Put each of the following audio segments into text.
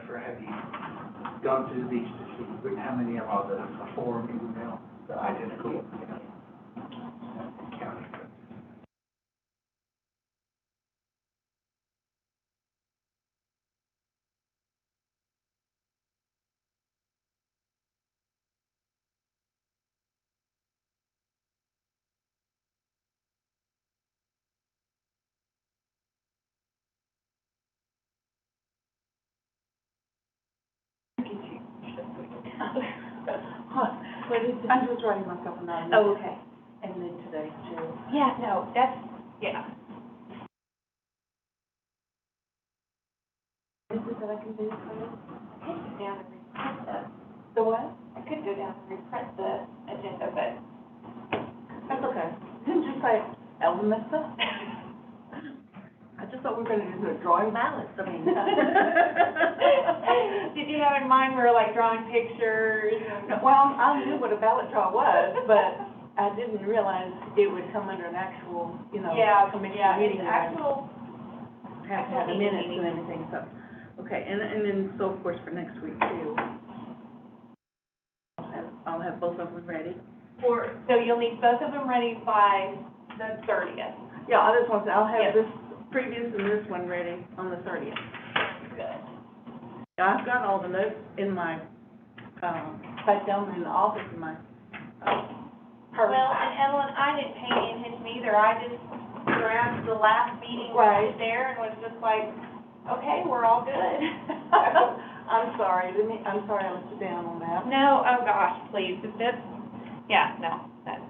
Jennifer, have you gone through these to see how many are the form email, the identical county? I'm just writing myself a note. Oh, okay. And then today too. Yeah, no, that's, yeah. Is it that I can do for you? I could go down and reprint The what? I could go down and reprint the agenda, but. That's okay. Didn't you say Elmista? I just thought we were gonna do a drawing balance, I mean. Did you have in mind we were like drawing pictures and? Well, I knew what a ballot draw was, but I didn't realize it would come under an actual, you know, commission meeting. It's actual. Have to have a minute and everything, so, okay, and then, so of course, for next week too. I'll have both of them ready. So you'll need both of them ready by the 30th. Yeah, I just want to, I'll have Yes. this previous and this one ready on the 30th. Good. Yeah, I've got all the notes in my, back down in the office in my, Well, and Evelyn, I didn't pay any attention either. I just grabbed the last meeting Right. there and was just like, okay, we're all good. I'm sorry, I'm sorry I let you down on that. No, oh gosh, please, that's, yeah, no, that's.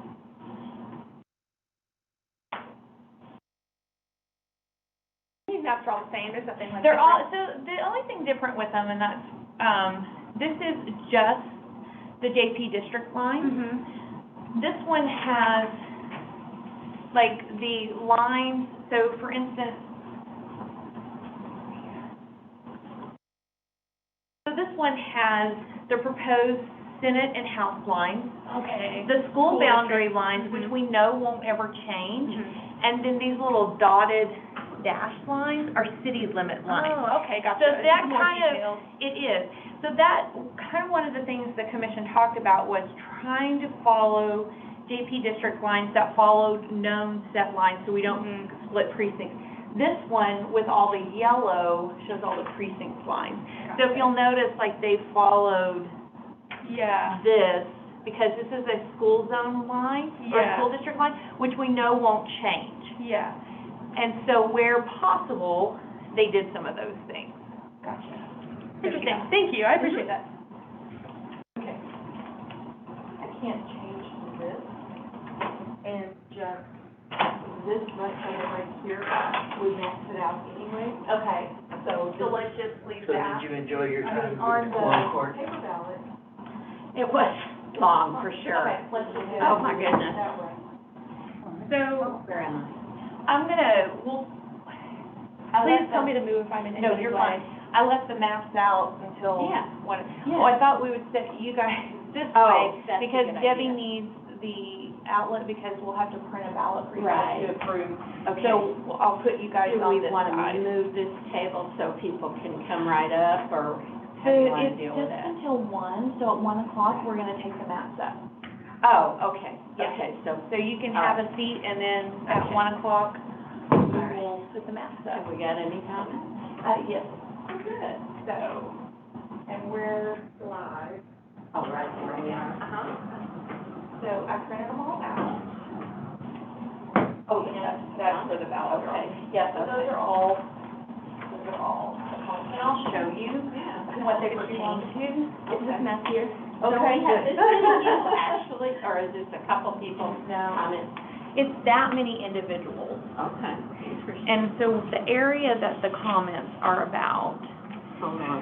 These maps are all the same, there's nothing like. They're all, so the only thing different with them, and that's, this is just the JP district line. Mm-hmm. This one has, like, the lines, so for instance, so this one has the proposed Senate and House lines, Okay. the school boundary lines, which we know won't ever change, Mm-hmm. and then these little dotted dashed lines are city limit lines. Oh, okay, gotcha. So that More kind of, detailed. it is. So that, kind of one of the things the commission talked about was trying to follow JP district lines that followed known set lines, so we don't Mhm. split precincts. This one, with all the yellow, shows all the precinct lines. So if you'll notice, like, they followed Yeah. this, because this is a school zone line, or a Yeah. school district line, which we know won't change. Yeah. And so where possible, they did some of those things. Gotcha. Interesting. Thank you. I appreciate that. Okay. I can't change this, and just this right here, we maxed it out anyway, Okay, so so let's just leave So that. did you enjoy your time on with the the quorum court? paper ballot. It was long, for sure. Okay, let's just do it. Oh, my goodness. That way. So, Very nice. Please tell me to move if I'm in any No, way. you're fine. I left the maps out until Yeah. one. Yeah. Oh, I thought we would set you guys this Oh, way, that's a because good Debbie idea. needs the outlet, because we'll have to print a ballot for you guys Right. to approve. Okay. So I'll put you guys Do on we this want to side. move this table so people can come right up, or So how do you want to it's deal with just that? until 1, so at 1 o'clock, we're gonna take the maps up. Oh, okay, Yeah. okay, so, So you can All have right. a seat, and then at Okay. 1 o'clock, all we right. will put the maps up. Have we got any comments? Yes. Good. So, and we're live. Oh, right, here we are. So I printed them all out. Oh, yeah, that's for the ballot. Okay. Yeah, so those are all, and I'll show you what they pertain to. Is this mess here? Okay, good. this is you actually, or is this a couple people No. comments? It's that many individuals. Okay. And so the area that the comments are about. Hold on.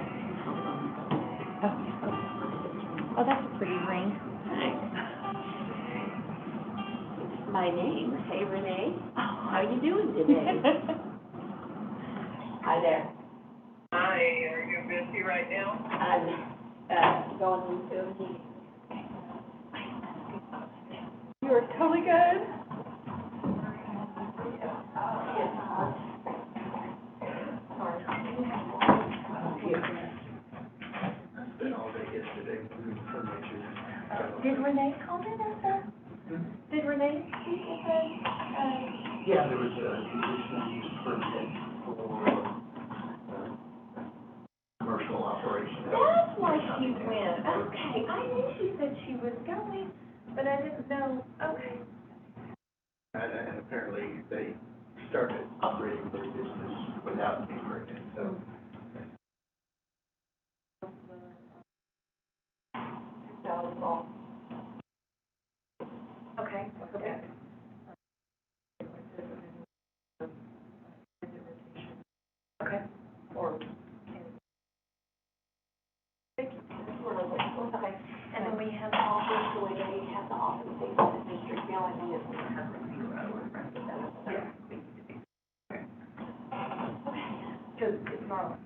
Oh, that's a pretty ring. Thanks. It's my name. Hey, Renee. How you doing today? Hi there. Hi, are you busy right now? I'm, going into a meeting. You are totally good. Did Renee comment on that? Did Renee speak at the, Yeah, there was a conditional use permit for, commercial operation. That's why she went, okay, I knew she said she was going, but I didn't know, okay. And apparently they started operating their business without a permit, so. Okay, okay. Okay. Or. Okay, and then we have the office, the way they have the office, they have the district, the only thing is we have the bureau in front of that. Okay, because it's not.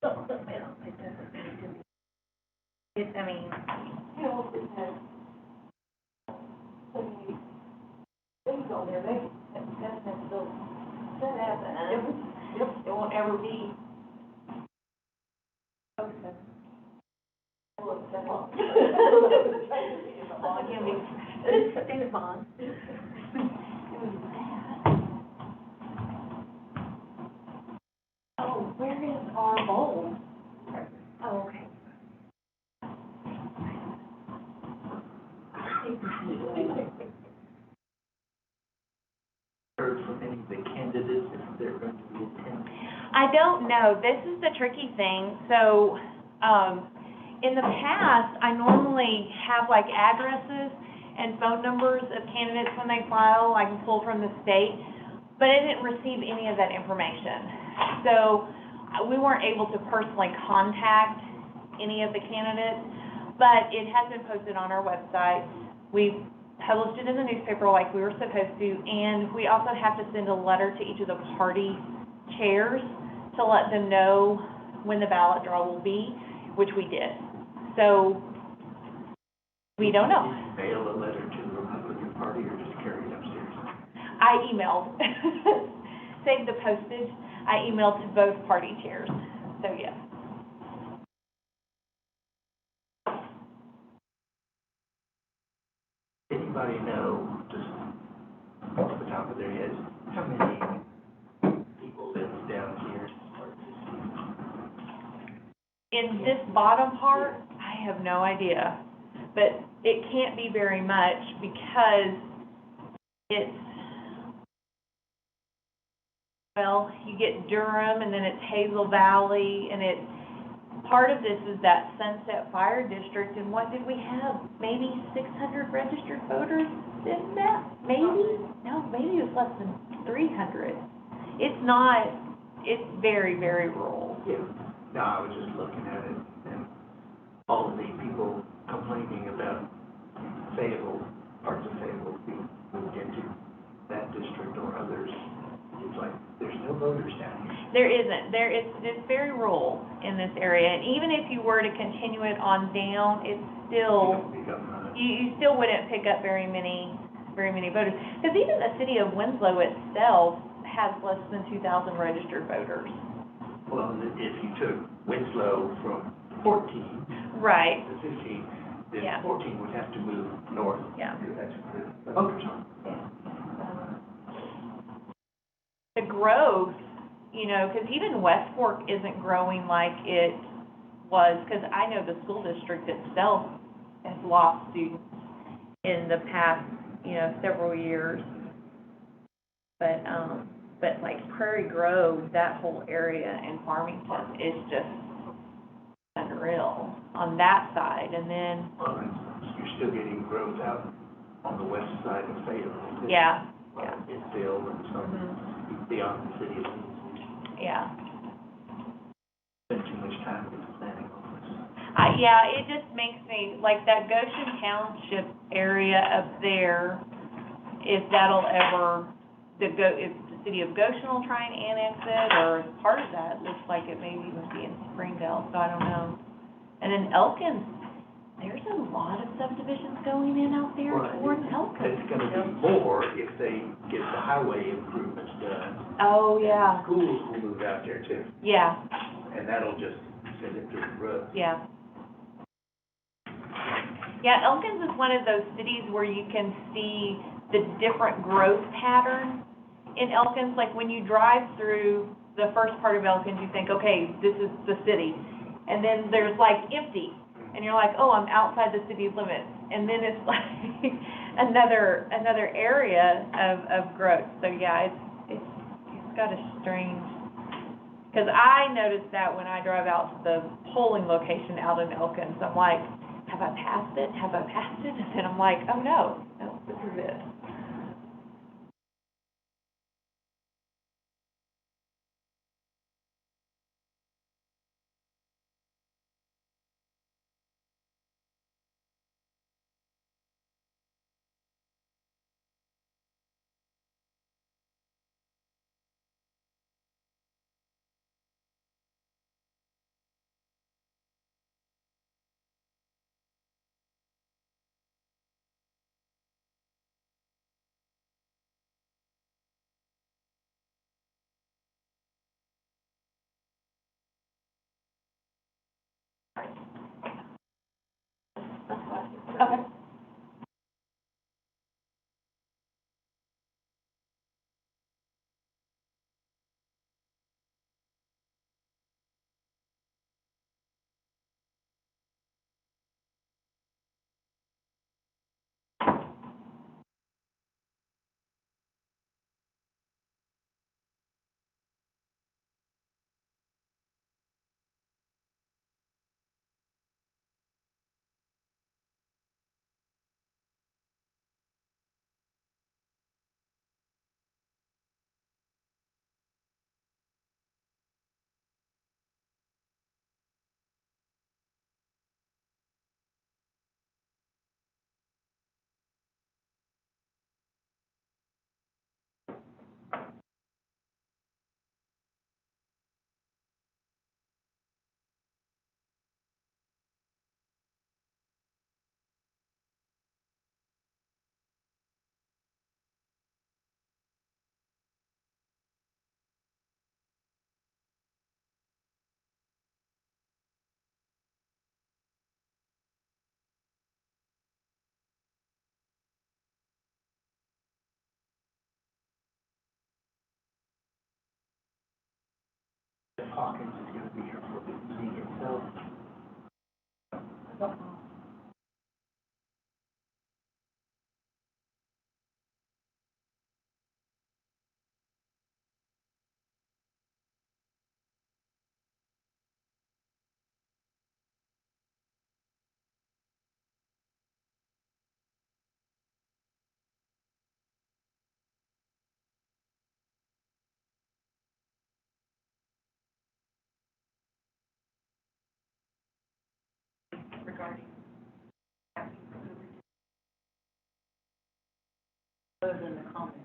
It doesn't need to be. It, I mean. You know, it has. So many things on there, that's still set up, and it won't ever be. Okay. Well, again, it's fun. Oh, where is our bowl? Oh, okay. Heard from any of the candidates if they're going to be attending. I don't know, this is the tricky thing, so, in the past, I normally have like addresses and phone numbers of candidates when they file, I can pull from the state, but I didn't receive any of that information. So, we weren't able to personally contact any of the candidates, but it has been posted on our website. We published it in the newspaper like we were supposed to, and we also have to send a letter to each of the party chairs to let them know when the ballot draw will be, which we did. So, we don't know. Did you mail a letter to the Republican Party or just carry it upstairs? I emailed, saved the postage, I emailed to both party chairs, so yes. Anybody know, just off the top of their heads, how many people live down here? In this bottom part, I have no idea, but it can't be very much because it's, well, you get Durham and then it's Hazel Valley and it's, part of this is that Sunset Fire District, and what did we have? Maybe 600 registered voters in that? Maybe? No, maybe it was less than 300. It's not, it's very, very rural. Yeah, no, I was just looking at it, and all of the people complaining about Fayetteville, parts of Fayetteville being moved into that district or others. It's like, there's no voters down here. There isn't. It's very rural in this area, and even if you were to continue it on down, it's still, you still wouldn't pick up very many voters. Because even the city of Winslow itself has less than 2,000 registered voters. Well, if you took Winslow from 14 Right. to 15, then Yeah. 14 would have to move north. Yeah. That's where the voters are. The growth, you know, because even West Fork isn't growing like it was, because I know the school district itself has lost students in the past, you know, several years. But like Prairie Grove, that whole area in Farmington is just unreal on that side, and then, Well, you're still getting growth out on the west side of Fayetteville. yeah, It's still and some beyond the city of Louisville. yeah. Spend too much time with the planning office. Yeah, it just makes me, like, that Goshen Township area up there, if that'll ever, if the city of Goshen will try and annex it, or part of that looks like it may even be in Springdale, so I don't know. And then Elkins, there's a lot of subdivisions going in out there towards Elkins. It's gonna be more if they get the highway improvements done. Oh, yeah, And schools will move out there too, yeah, and that'll just send it to the road. yeah. Yeah, Elkins is one of those cities where you can see the different growth pattern in Elkins. Like when you drive through the first part of Elkins, you think, okay, this is the city. And then there's like empty, and you're like, oh, I'm outside the city limits. And then it's like another area of growth. So yeah, it's got a strange, because I noticed that when I drive out to the polling location out in Elkins, I'm like, have I passed it? Have I passed it? And then I'm like, oh no, this is it. Okay. If Hawkins is gonna be here for the meeting itself. Regarding, other than the comments.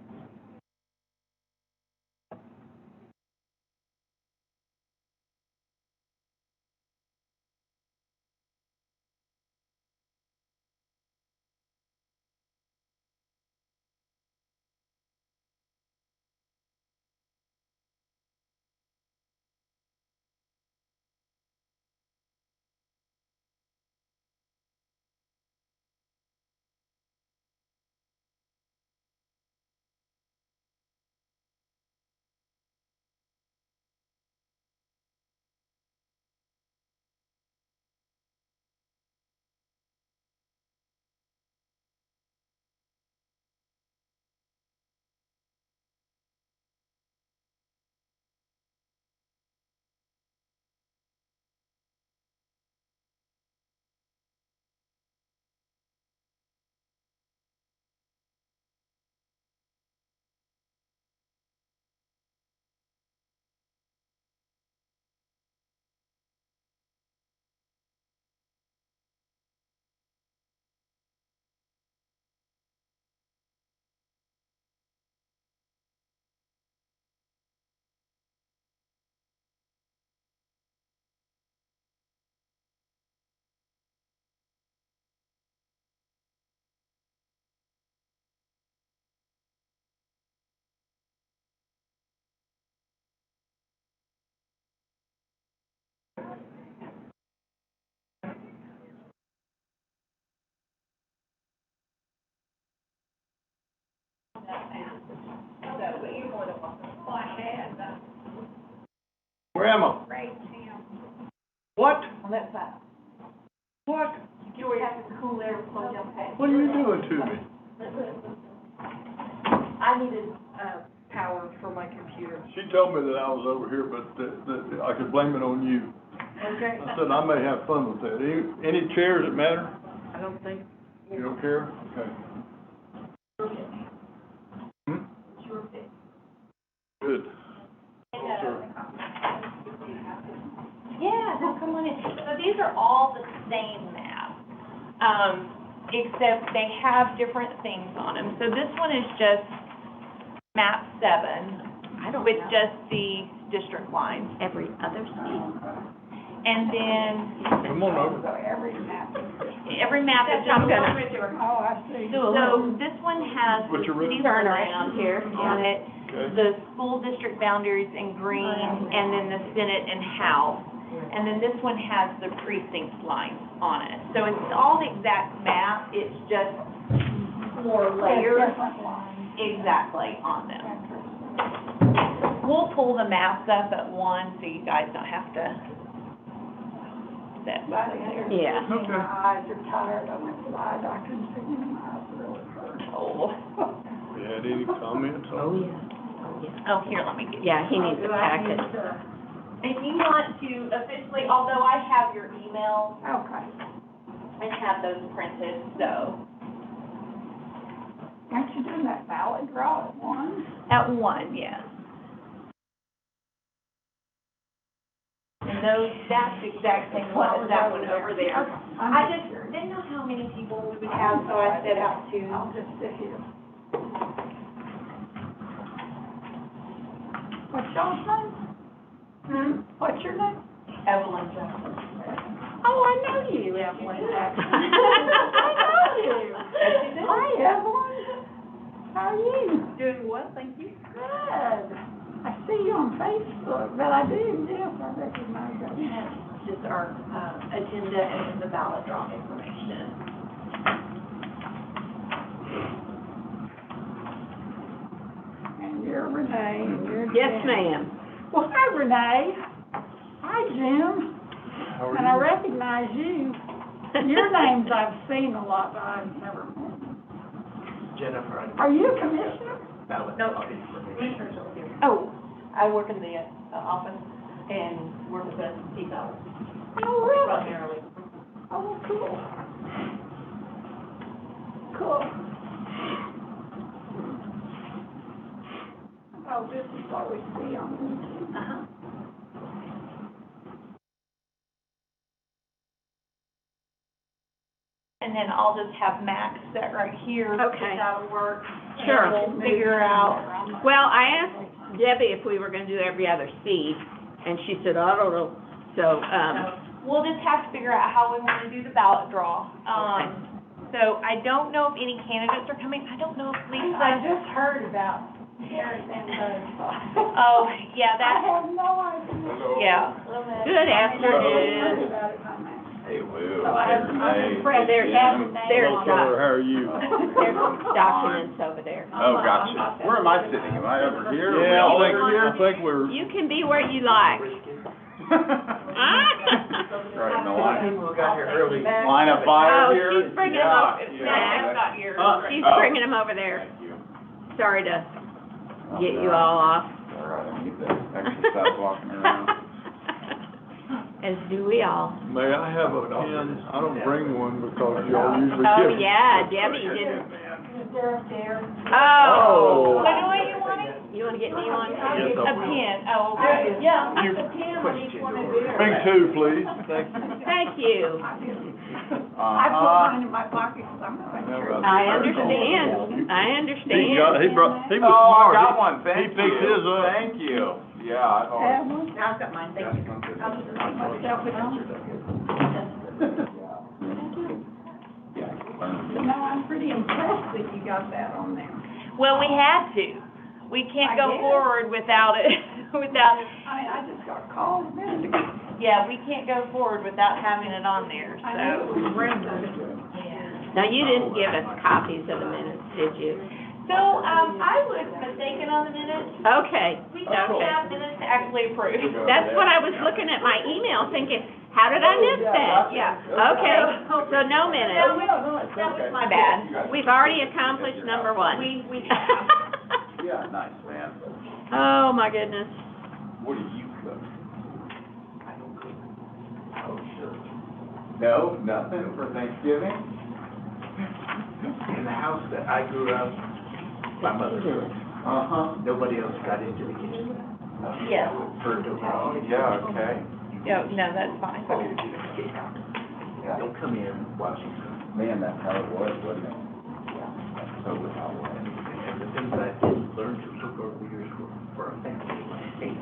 Where am I? What? On that side. What? You were having cool air flow down past. What are you doing to me? I needed, power for my computer. She told me that I was over here, but that I could blame it on you. Okay. I said I may have fun with that. Any chairs that matter? I don't think. You don't care? Okay. Hmm? Good. Sure. Yeah, no, come on in. So these are all the same maps, except they have different things on them. So this one is just map 7 with just the district lines. Every other state. And then Come on over. every map is I'm gonna- Oh, I see. So this one has What's your the city turn limits around here? on it, Okay. the school district boundaries in green, and then the Senate and House. And then this one has the precinct lines on it. So it's all the exact map, it's just more layers exactly on them. We'll pull the maps up at one, so you guys don't have to sit there. Yeah. Okay. My eyes are tired, I went to the eye doctor and said, my eyes really hurt. Oh, You had any comments on? Oh, yeah. oh, here, let me get you. Yeah, he needs a packet. If you want to officially, although I have your email Okay. and have those printed, so. Aren't you doing that ballot draw at 1? At 1, yeah. And those, that's the exact same one as that one over there. I just didn't know how many people we would have, so I set out to. I'll just sit here. What's y'all's name? What's your name? Evelyn Johnson. Oh, I know you, Evelyn Jackson. I know you. Hi, Evelyn. How are you? Doing well, thank you. Good. I see you on Facebook, but I do, yes, I recognize that. Just our agenda and the ballot draw information. And you're Renee, and you're Jim. Yes, ma'am. Well, hi, Renee. Hi, Jim. How are And I you? recognize you. Your names I've seen a lot, but I've never met you. Jennifer. Are you a commissioner? Ballot No. information. Oh, I work in the office and work with the people Oh, really? primarily. Oh, cool. Cool. Oh, this is what we see on YouTube. Uh-huh. And then I'll just have Max set right here. Okay. That'll work. Sure. And we'll figure out. Well, I asked Debbie if we were gonna do every other seat, and she said, I don't know. So, We'll just have to figure out how we want to do the ballot draw. So I don't know if any candidates are coming. I don't know if I Lisa. just heard about Harris and Oh, yeah, I that, have no idea. yeah. good I afternoon. heard about it, my man. Hey, Will. So I have, I'm Hey, impressed. there's- Jim. there's Hello, sir, how are you? There's some documents over there. Oh, gotcha. Where am I sitting? Am I over here? Are we Yeah, all I think, over here? I think we're, You can be where you like. Right in the line. People who got here early. Line of fire Oh, here? she's bringing them Yeah, up. yeah. Max got yours. She's Oh. bringing them over there. Thank you. Sorry to get you all off. All right, I need that exercise walking around. As do we all. may I have a pen? I don't bring one because y'all usually Oh, give. yeah, Debbie didn't. Oh. What do you want? You wanna get me one? Yes, A I will. pen, oh, okay. Yeah, You- the ten on each one of yours. Bring two, please, thank you. Thank you. I put Uh-huh. mine in my pocket because I'm not sure. I understand. I He understand. got, he brought, he was Oh, I smart. got He- one, thank you. He picked his up. Thank you. Yeah, I always. Have one? I've got mine, thank you. Myself at home. So now I'm pretty impressed that you got that on there. Well, we had to. We can't I go guess. forward without it, without, I mean, I just got called a minute ago. yeah, we can't go forward without having it on there, I knew it so. was Brenda. Yeah. Now, you didn't give us copies of the minutes, did you? So, I was mistaken on the minutes. Okay, We don't okay. have minutes to actually approve. That's what I was looking at my email thinking, how did I miss that? Yeah. Okay, so no minutes. That was my bad. We've already accomplished number one. We Yeah, nice, man. Oh, my goodness. What do you cook? No, nothing for Thanksgiving? In the house that I grew up, my mother cooked. Uh-huh. Nobody else got into the kitchen. Yes. For no Oh, yeah, okay. Oh, no, that's fine. Don't come in while she's cooking. Man, that's how it was, wasn't it? That's totally how it was. And the things I did learn to cook over the years were for a family, like steak.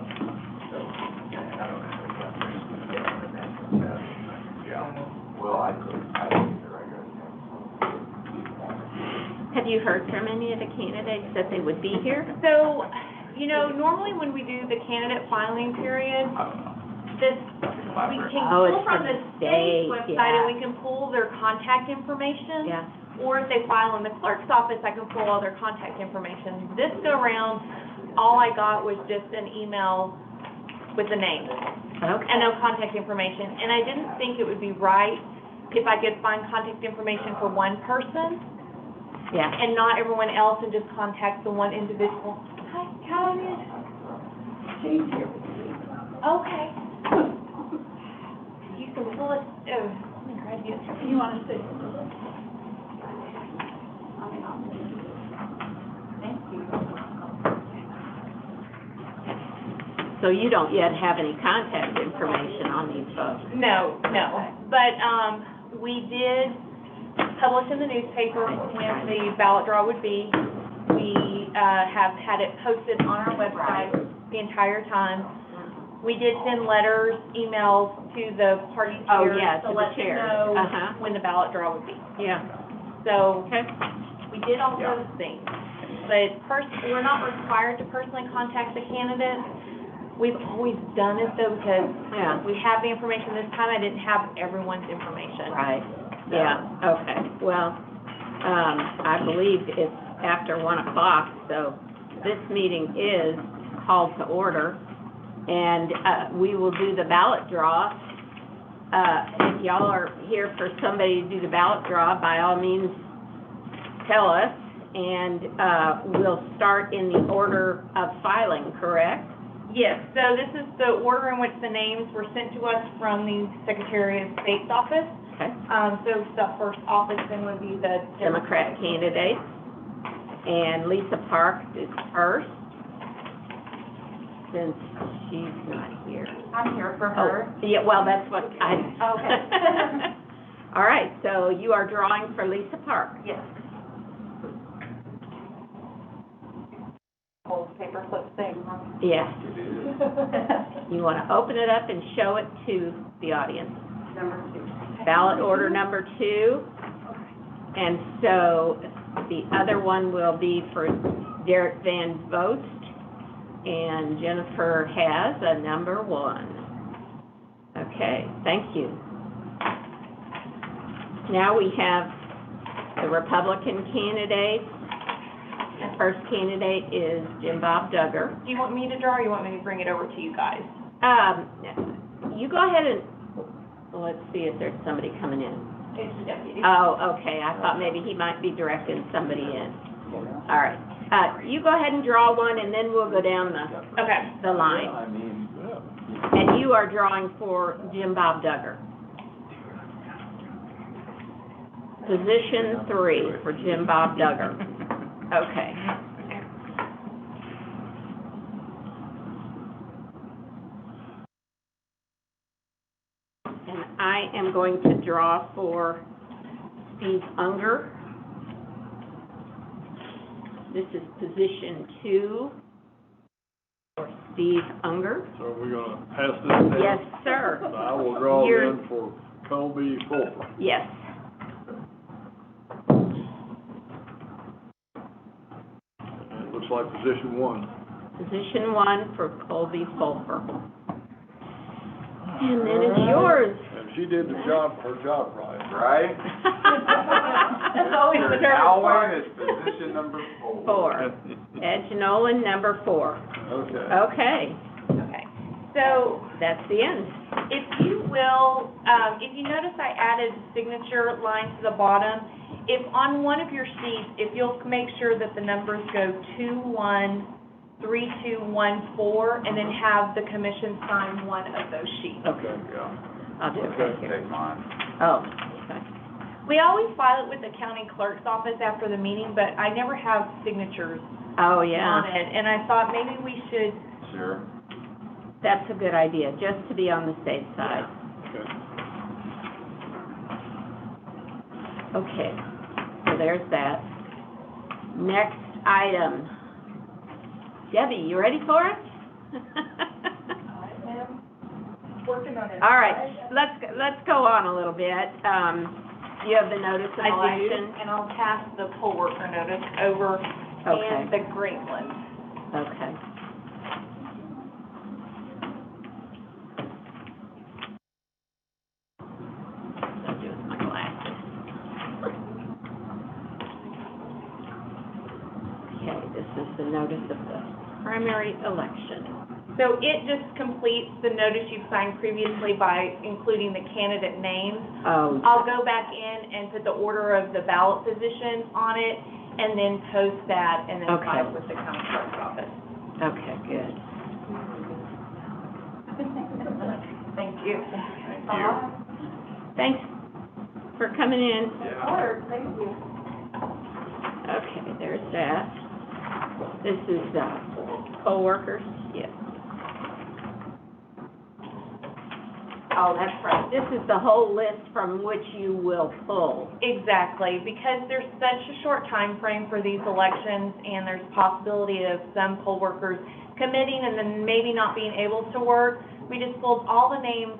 So, I don't know how to got things down and that stuff. Yeah. Well, I think you're right. Have you heard from any of the candidates that they would be here? So, you know, normally when we do the candidate filing period, I don't know. this, we can Oh, pull it's from from the the state's state, website and yeah. we can pull their contact information. Yeah. Or if they file in the clerk's office, I can pull all their contact information. This go around, all I got was just an email with the name Okay. and no contact information. And I didn't think it would be right if I could find contact information for one person Yeah. and not everyone else and just contact the one individual. Hi, how are you? Okay. You can pull it, let me grab you. You want to see? Thank you. So you don't yet have any contact information on these folks? No, but, we did publish in the newspaper when the ballot draw would be. We, have had it posted on our website the entire time. We did send letters, emails to the party Oh, chairs yeah, to to the let them chairs. know Uh-huh. when the ballot draw would be. Yeah. So, Okay. we did all Yeah. those things. But we're not required to personally contact the candidate. We've always done it though, because Yeah. we have the information. This time I didn't have everyone's information. Right. Yeah, okay. Well, I believe it's after 1 o'clock, so this meeting is called to order. And, we will do the ballot draw. If y'all are here for somebody to do the ballot draw, by all means, tell us. And, we'll start in the order of filing, correct? Yes, so this is the order in which the names were sent to us from the Secretary of State's office. Okay. So the first office then would be the Democrat candidate. And Lisa Parks is first, since she's not here. I'm here for Oh, yeah, well, that's what I... Okay. All right, so you are drawing for Lisa Parks. Yes. Whole paperclip thing, huh? Yes. You want to open it up and show it to the audience. Number 2. Ballot order number 2. And so the other one will be for Derek Van Vost, and Jennifer has a number 1. Okay, thank you. Now we have the Republican candidate. The first candidate is Jim Bob Duggar. Do you want me to draw, or you want me to bring it over to you guys? You go ahead and, well, let's see if there's somebody coming in. It's the deputy. Oh, okay, I thought maybe he might be directing somebody in. All right, you go ahead and draw one, and then we'll go down Okay. the line. I mean, And you are drawing for Jim Bob Duggar. Position 3 for Jim Bob Duggar. Okay. And I am going to draw for Steve Unger. This is position 2 for Steve Unger. So are we gonna pass this down? Yes, sir. So I will draw You're- then for Colby Fulper. Yes. And it looks like position 1. Position 1 for Colby Fulper. And then it's yours. And she did the job, her job right. right? That's always the Mr. nervous Alwyn part. is position number 4. 4. Ed Nolan, number 4. Okay. Okay, Okay, so that's the end. if you will, if you notice I added signature line to the bottom, if on one of your sheets, if you'll make sure that the numbers go 213214, and then have the commission sign one of those sheets. Okay, Yeah. I'll do it right here. Take mine. Oh, okay. We always file it with the county clerk's office after the meeting, but I never have signatures Oh, on yeah, it, and I thought maybe we should, Sure. that's a good idea, just to be on the safe side. Okay. Okay, so there's that. Next item. Debbie, you ready for it? Working on it. All right, let's go on a little bit. You have the notice of I do, election? and I'll pass the poll worker notice over, Okay. and the Greenland. Okay. I'll do it with my glasses. Okay, this is the notice of the primary election. So it just completes the notice you've signed previously by including the candidate names. Oh, I'll go back in and put the order of the ballot position on it, and then post that, and then Okay. file it with the county clerk's office. okay, good. Thank you. Thank you. Thanks for coming in. Yeah. Thank you. Okay, there's that. This is, poll workers, yes. Oh, that's right. This is the whole list from which you will pull. Exactly, because there's such a short time frame for these elections, and there's possibility of some poll workers committing and then maybe not being able to work. We just pulled all the names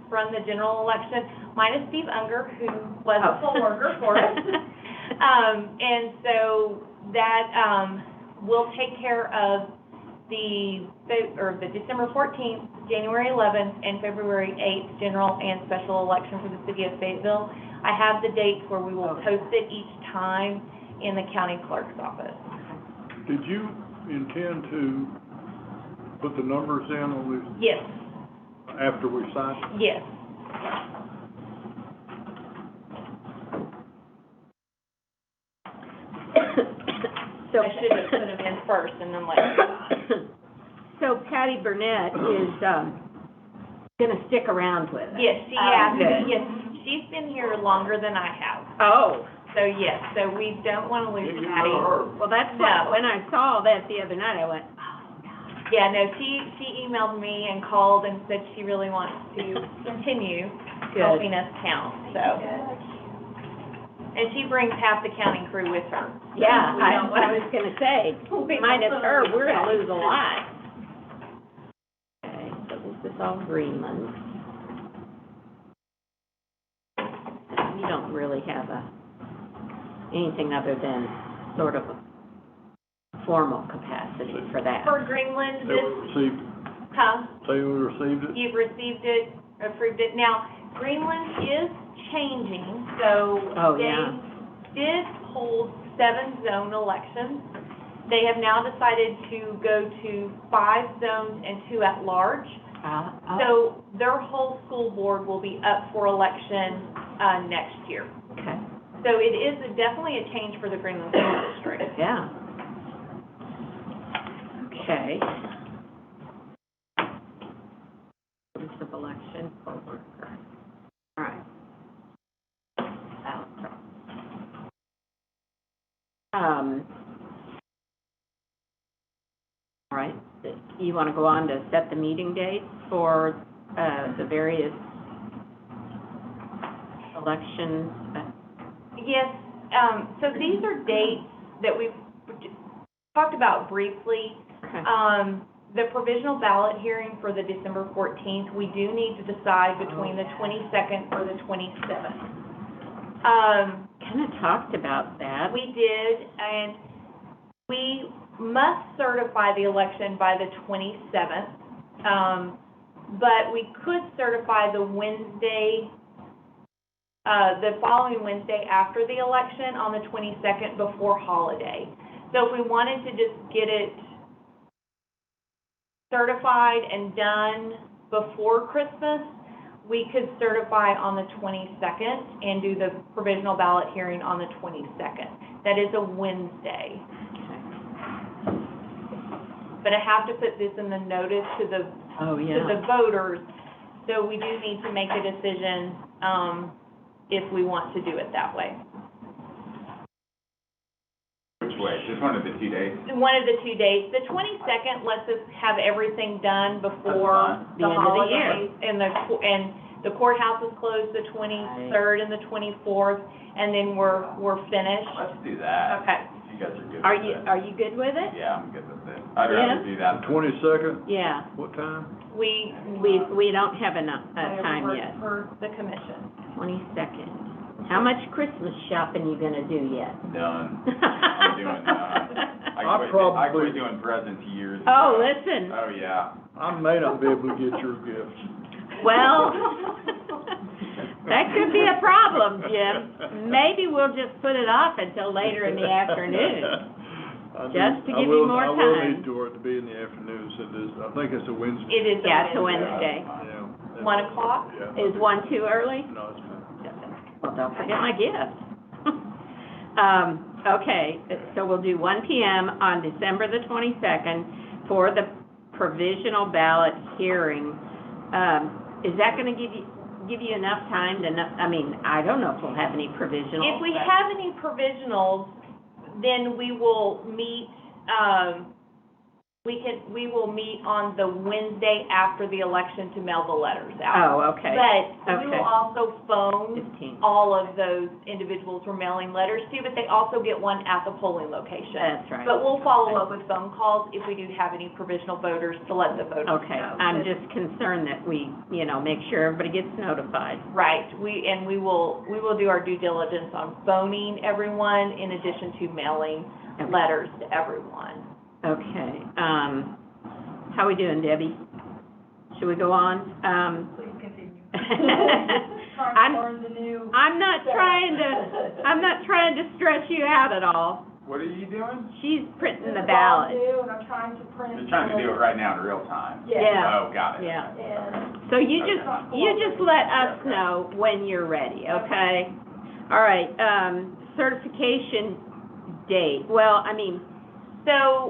from the general election, minus Steve Unger, who was a poll worker for us. And so that, will take care of the December 14th, January 11th, and February 8th general and special election for the city of Fayetteville. I have the dates where we will Okay. post it each time in the county clerk's office. Did you intend to put the numbers in on this Yes, after we sign it? yes. So, I should have put them in first and then let you sign. so Patty Burnett is, gonna stick around with us. Yes, she Oh, asked, good. yes, she's been here longer than I have. Oh, So yes, so we don't want to lose You Patty. know her. well, that's No. what, when I saw that the other night, I went, oh, God. Yeah, no, she emailed me and called and said she really wants to continue Good. helping us count, so. And she brings half the counting crew with her. Yeah, We I don't was gonna say, minus her, we're gonna lose a lot. Okay, so this is all Greenland. You don't really have anything other than sort of a formal capacity for that. For Greenland, They this, received, huh? they received it? You've received it, approved it. Now, Greenland is changing, so Oh, yeah. they did hold 7 zone elections. They have now decided to go to 5 zones and 2 at large. Oh, So their whole school board will be up for election next year. okay, So it is definitely a change for the Greenland School District. yeah. Okay. Notice of election, poll worker. All right. All right, you want to go on to set the meeting dates for, the various elections? Yes, so these are dates that we've talked about briefly. Okay. The provisional ballot hearing for the December 14th, we do need to decide between the 22nd or the 27th. Kind of talked about that. We did, and we must certify the election by the 27th, but we could certify the Wednesday the following Wednesday after the election on the 22nd before holiday. So if we wanted to just get it certified and done before Christmas, we could certify on the 22nd and do the provisional ballot hearing on the 22nd. That is a Wednesday. But I have to put this in the notice to the to the voters, so we do need to make a decision, if we want to do it that way. Which way? Just one of the 2 days? One of the 2 days. The 22nd lets us have everything done before The the end of the year. holidays. And the courthouse is closed the 23rd and the 24th, and then we're finished. Let's do that. Okay. You guys are good Are with you, it. are you good with it? Yeah, I'm good with it. I'd rather do that. 22nd, Yeah, what time? We don't have enough, time yet. For the commission. 22nd. How much Christmas shopping you gonna do yet? None. I'm doing none. I quit doing presents years ago. Oh, listen, Oh, yeah. I may not be able to get your gifts. well, that could be a problem, Jim. Maybe we'll just put it off until later in the afternoon. Just to give you more I will time. need for it to be in the afternoon, so I think it's a Wednesday. It is Yeah, it's a Wednesday. Wednesday. Yeah. 1 o'clock? Yeah. Is 1 too early? No, it's fine. Well, don't forget my gift. Okay, so we'll do 1 p.m. on December the 22nd for the provisional ballot hearing. Is that gonna give you enough time to know, I mean, I don't know if we'll have any provisionals. If we but- have any provisionals, then we will meet, we will meet on the Wednesday after the election to mail the letters out. Oh, okay. But we Okay. will also phone 15. all of those individuals we're mailing letters to, but they also get one at the polling location. That's right. But we'll follow up with phone calls if we do have any provisional voters to let the voters know. Okay, I'm just concerned that we, make sure everybody gets notified. Right, we will do our due diligence on phoning everyone in addition to mailing Okay. letters to everyone. Okay, how we doing, Debbie? Should we go on? Please continue. I'm not trying to stress you out at all. What are you doing? She's printing the ballot. And I'm trying to print. You're trying to do it right now in real time? Yeah. Oh, got it. Yeah. And So you just let us know when you're ready, okay? All right, certification date, well, I mean, so,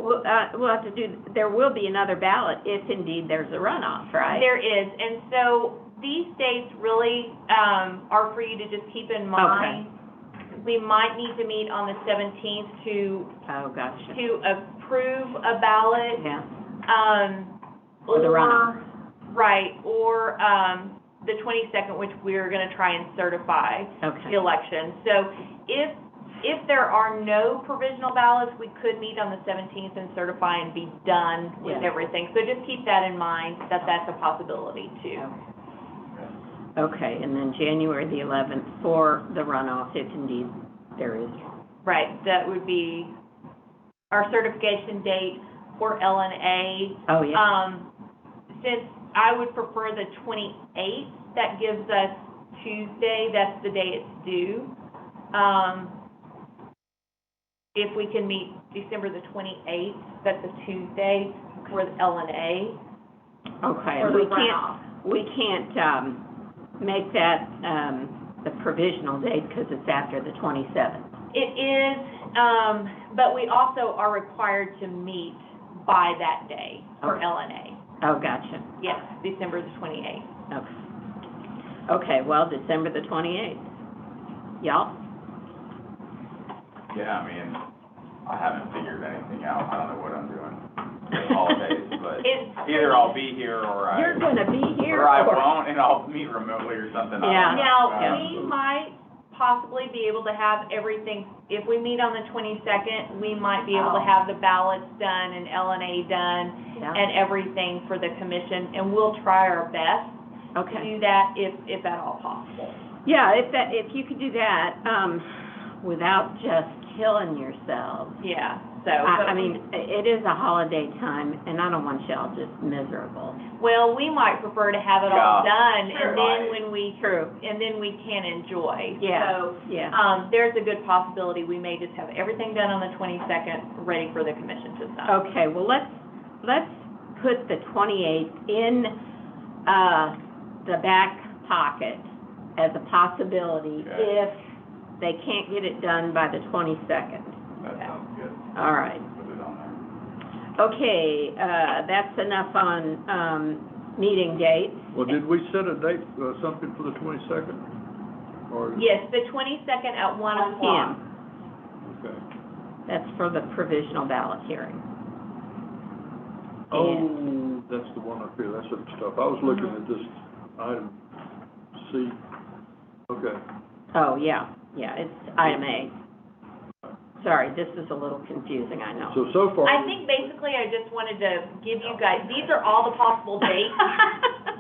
we'll have to there will be another ballot if indeed there's a runoff, right? There is, and so these dates really, are for you to just keep in mind. We might need to meet on the 17th Oh, gotcha. to approve a ballot. Yeah, Or the runoff. Right, or, the 22nd, which we're gonna try and certify the okay, election. So if there are no provisional ballots, we could meet on the 17th and certify and be done with Yeah. everything. So just keep that in mind, that that's a possibility too. okay, and then January the 11th for the runoff, if indeed there is. Right, that would be our certification date for LNA. Oh, yeah, Since I would prefer the 28th, that gives us Tuesday, that's the day it's due. If we can meet December the 28th, that's a Tuesday for the LNA. okay, Or the runoff. we can't, make that, the provisional date because it's after the 27th. It is, but we also are required to meet by that day for Okay. LNA. Oh, gotcha. Yes, December the 28th. Okay. Okay, well, December the 28th. Y'all? Yeah, I mean, I haven't figured anything out. I don't know what I'm doing for the holidays, but either I'll be here or You're gonna be here or I for- won't, and I'll meet remotely or something. I Yeah. don't know. Now, Yeah. we might possibly be able to have everything, if we meet on the 22nd, we might be able to have the ballots done and LNA done Yeah. and everything for the commission, and we'll try our best to Okay. do that if at all possible. Yeah, if you could do that, without just killing yourselves. Yeah. so. I mean, it is a holiday time, and I don't want y'all just miserable. Well, we might prefer to have it all done, Sure. and then Right. when we, and then we can enjoy. Yeah, So, yeah. there's a good possibility we may just have everything done on the 22nd, ready for the commission to sign. Okay, well, let's put the 28th in, the back pocket as a possibility Okay. if they can't get it done by the 22nd. That sounds good. All right. Put it on there. Okay, that's enough on, meeting dates. Well, did we set a date, something for the 22nd? Or? Yes, the 22nd at 1 o'clock. Okay. That's for the provisional ballot hearing. Oh, that's the one up here, that's the stuff. I was looking at this item C. Okay. Oh, yeah, it's item A. Sorry, this is a little confusing, I know. So far. I think basically I just wanted to give you guys, these are all the possible dates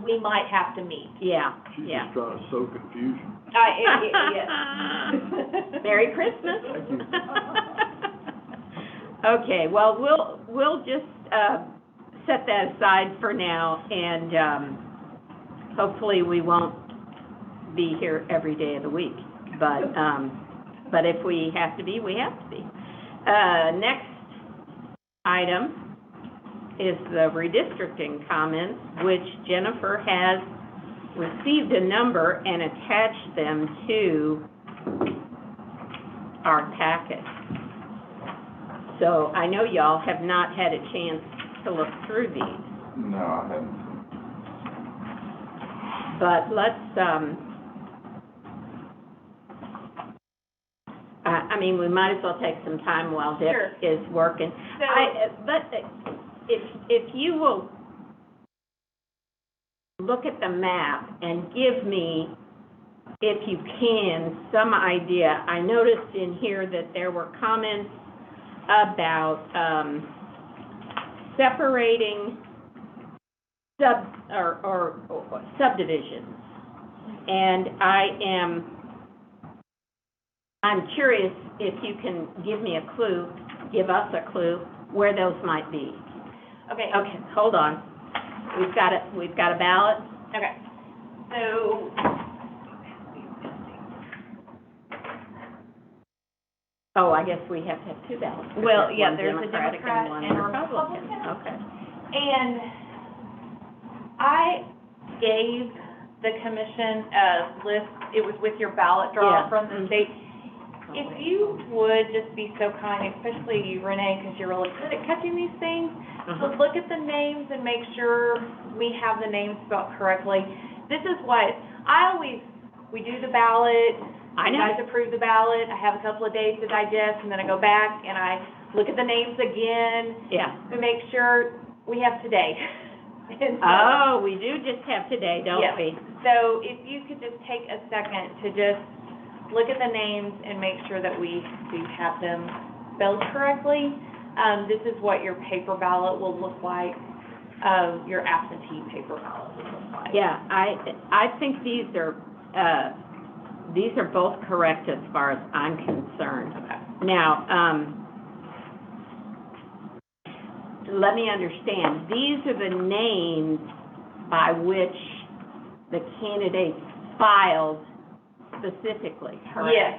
we might have to meet. Yeah, She's yeah. just trying to sow confusion. Yes. Merry Christmas. Thank you. Okay, well, we'll just, set that aside for now, and, hopefully we won't be here every day of the week. But if we have to be, we have to be. Next item is the redistricting comments, which Jennifer has received a number and attached them to our packet. So I know y'all have not had a chance to look through these, No, I haven't. but let's, I mean, we might as well take some time while Dick Sure. is working. So- But if you will look at the map and give me, if you can, some idea. I noticed in here that there were comments about, separating subdivisions. And I'm curious if you can give us a clue where those might be. Okay. Okay, hold on. We've got a ballot. Okay, so, Oh, I guess we have to have two ballots. because well, yeah, one there's a Democratic Democrat one and a Republican. Republican. Okay. and I gave the commission a list, it was with your ballot draw Yeah. from the state. If you would just be so kind, especially you, Renee, because you're really good at catching these things, so look at the names and make sure we have the names spelled correctly. This is what, we do the ballot, I you know. guys approve the ballot, I have a couple of days to digest, and then I go back and I look at the names again Yeah. to make sure we have today. And so- Oh, we do just have today, don't Yes. we? So if you could just take a second to just look at the names and make sure that we have them spelled correctly. This is what your paper ballot will look like, your absentee paper ballot will look like. Yeah, I think these are both correct as far as I'm concerned. Okay. Now, let me understand, these are the names by which the candidates filed specifically, correct? Yes,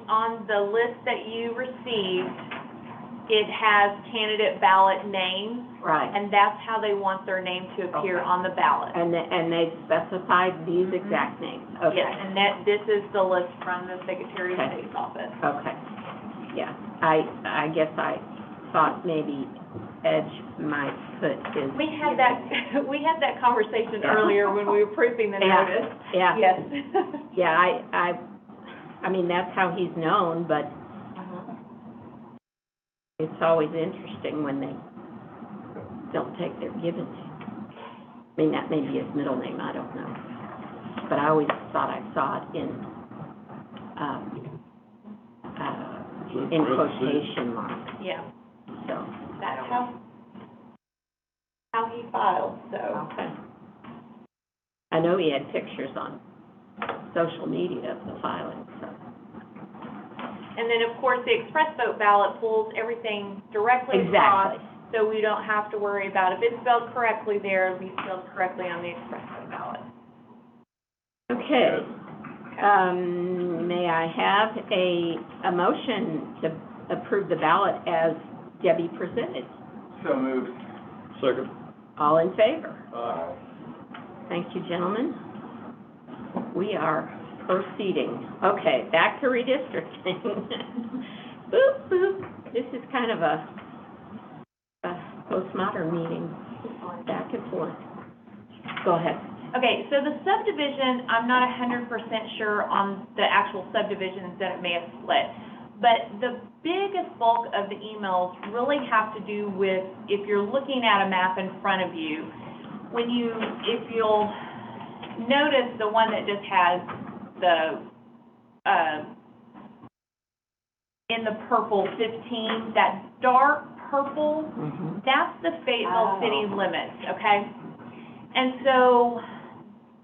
on the list that you received, it has candidate ballot names, Right. and that's how they want their name to appear Okay. on the ballot. And they specified these exact names? Okay. Yes, and this is the list from the Secretary of Okay. State's office. Okay, yeah, I guess I thought maybe Edge might put his. We had that conversation Yeah. earlier when we were proofing the Yeah. notice. Yeah. Yes. Yeah, I mean, that's how he's known, but it's always interesting when they don't take their given name. I mean, that may be his middle name, I don't know. But I always thought I saw it in quotation marks, Yeah, so. that's how he filed, so. Okay. I know he had pictures on social media of the filing, so. And then, of course, the express vote ballot pulls everything directly across. Exactly. So we don't have to worry about if it's spelled correctly there, it'll be spelled correctly on the express vote ballot. Okay. May I have a motion to approve the ballot as Debbie presented? So moved. Second. All in favor? Aye. Thank you, gentlemen. We are proceeding. Okay, back to redistricting. Boop, boop. This is kind of a postmodern meeting, back and forth. Go ahead. Okay, so the subdivision, I'm not 100% sure on the actual subdivisions that it may have split. But the biggest bulk of the emails really have to do with, if you're looking at a map in front of you, if you'll notice the one that just has the, in the purple 15, that dark purple, that's the Fayetteville city limits, okay? And so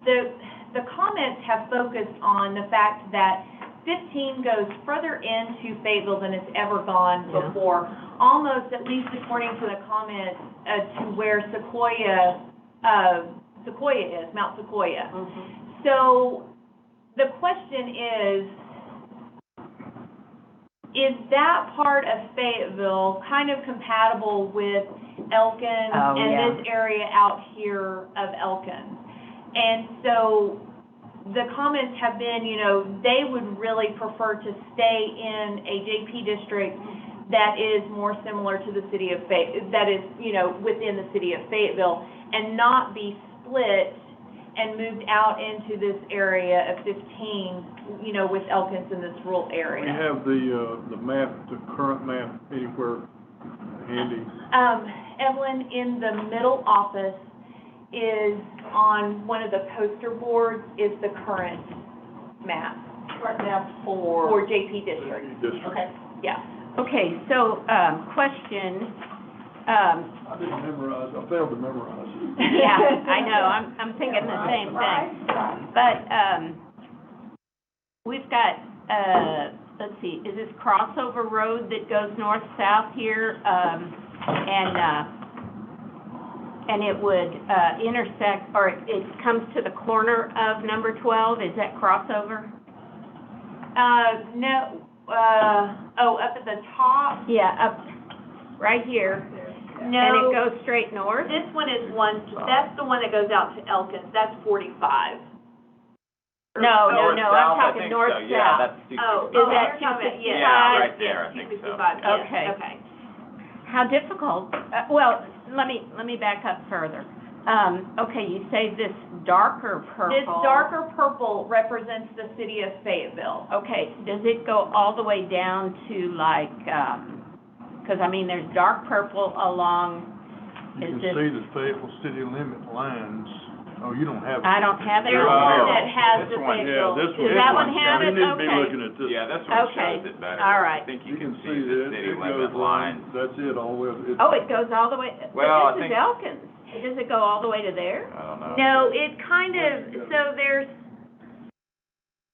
the comments have focused on the fact that 15 goes further into Fayetteville than it's ever gone before, almost, at least according to the comments, to where Sequoia is, Mount Sequoia. So the question is that part of Fayetteville kind of compatible with Elkins and this area out here of Elkins? And so the comments have been, they would really prefer to stay in a JP district that is more similar to the city of that is, within the city of Fayetteville, and not be split and moved out into this area of 15, with Elkins in this rural area. We have the map, the current map anywhere handy. Evelyn, in the middle office is on one of the poster boards is the current map. Current map for JP District. Okay. Yeah. Okay, so, question, I didn't memorize, I failed to memorize it. yeah, I know, I'm thinking the same thing. But, we've got, let's see, is this crossover road that goes north-south here? And it would, intersect, or it comes to the corner of number 12, is that crossover? No, up at the top? Yeah, up, right here. No. And it goes straight north? This one is that's the one that goes out to Elkins, that's 45. No, North, I'm south, I talking think north-south. so. Yeah, that's Oh, Is that you're talking about, Yeah, right there, I think so. 265, yes, Okay. okay. How difficult, well, let me back up further. Okay, you say this darker purple. This darker purple represents the city of Fayetteville. Okay, does it go all the way down to like, because I mean, there's dark purple along, You is can this? see the Fayetteville city limit lines. Oh, you don't have. I don't have it There's on one here. that has this the one. Fayetteville. Yeah, this one. Does that one have it? You need to be Okay. looking at this. Yeah, this one Okay. shows it better. All right. I think you You can can see the that city it limit goes lines. on, that's it, all the way. Oh, it goes all the way, Well, but I this is think- Elkins. Does it go all the way to there? I don't know. No, it kind of, so there's,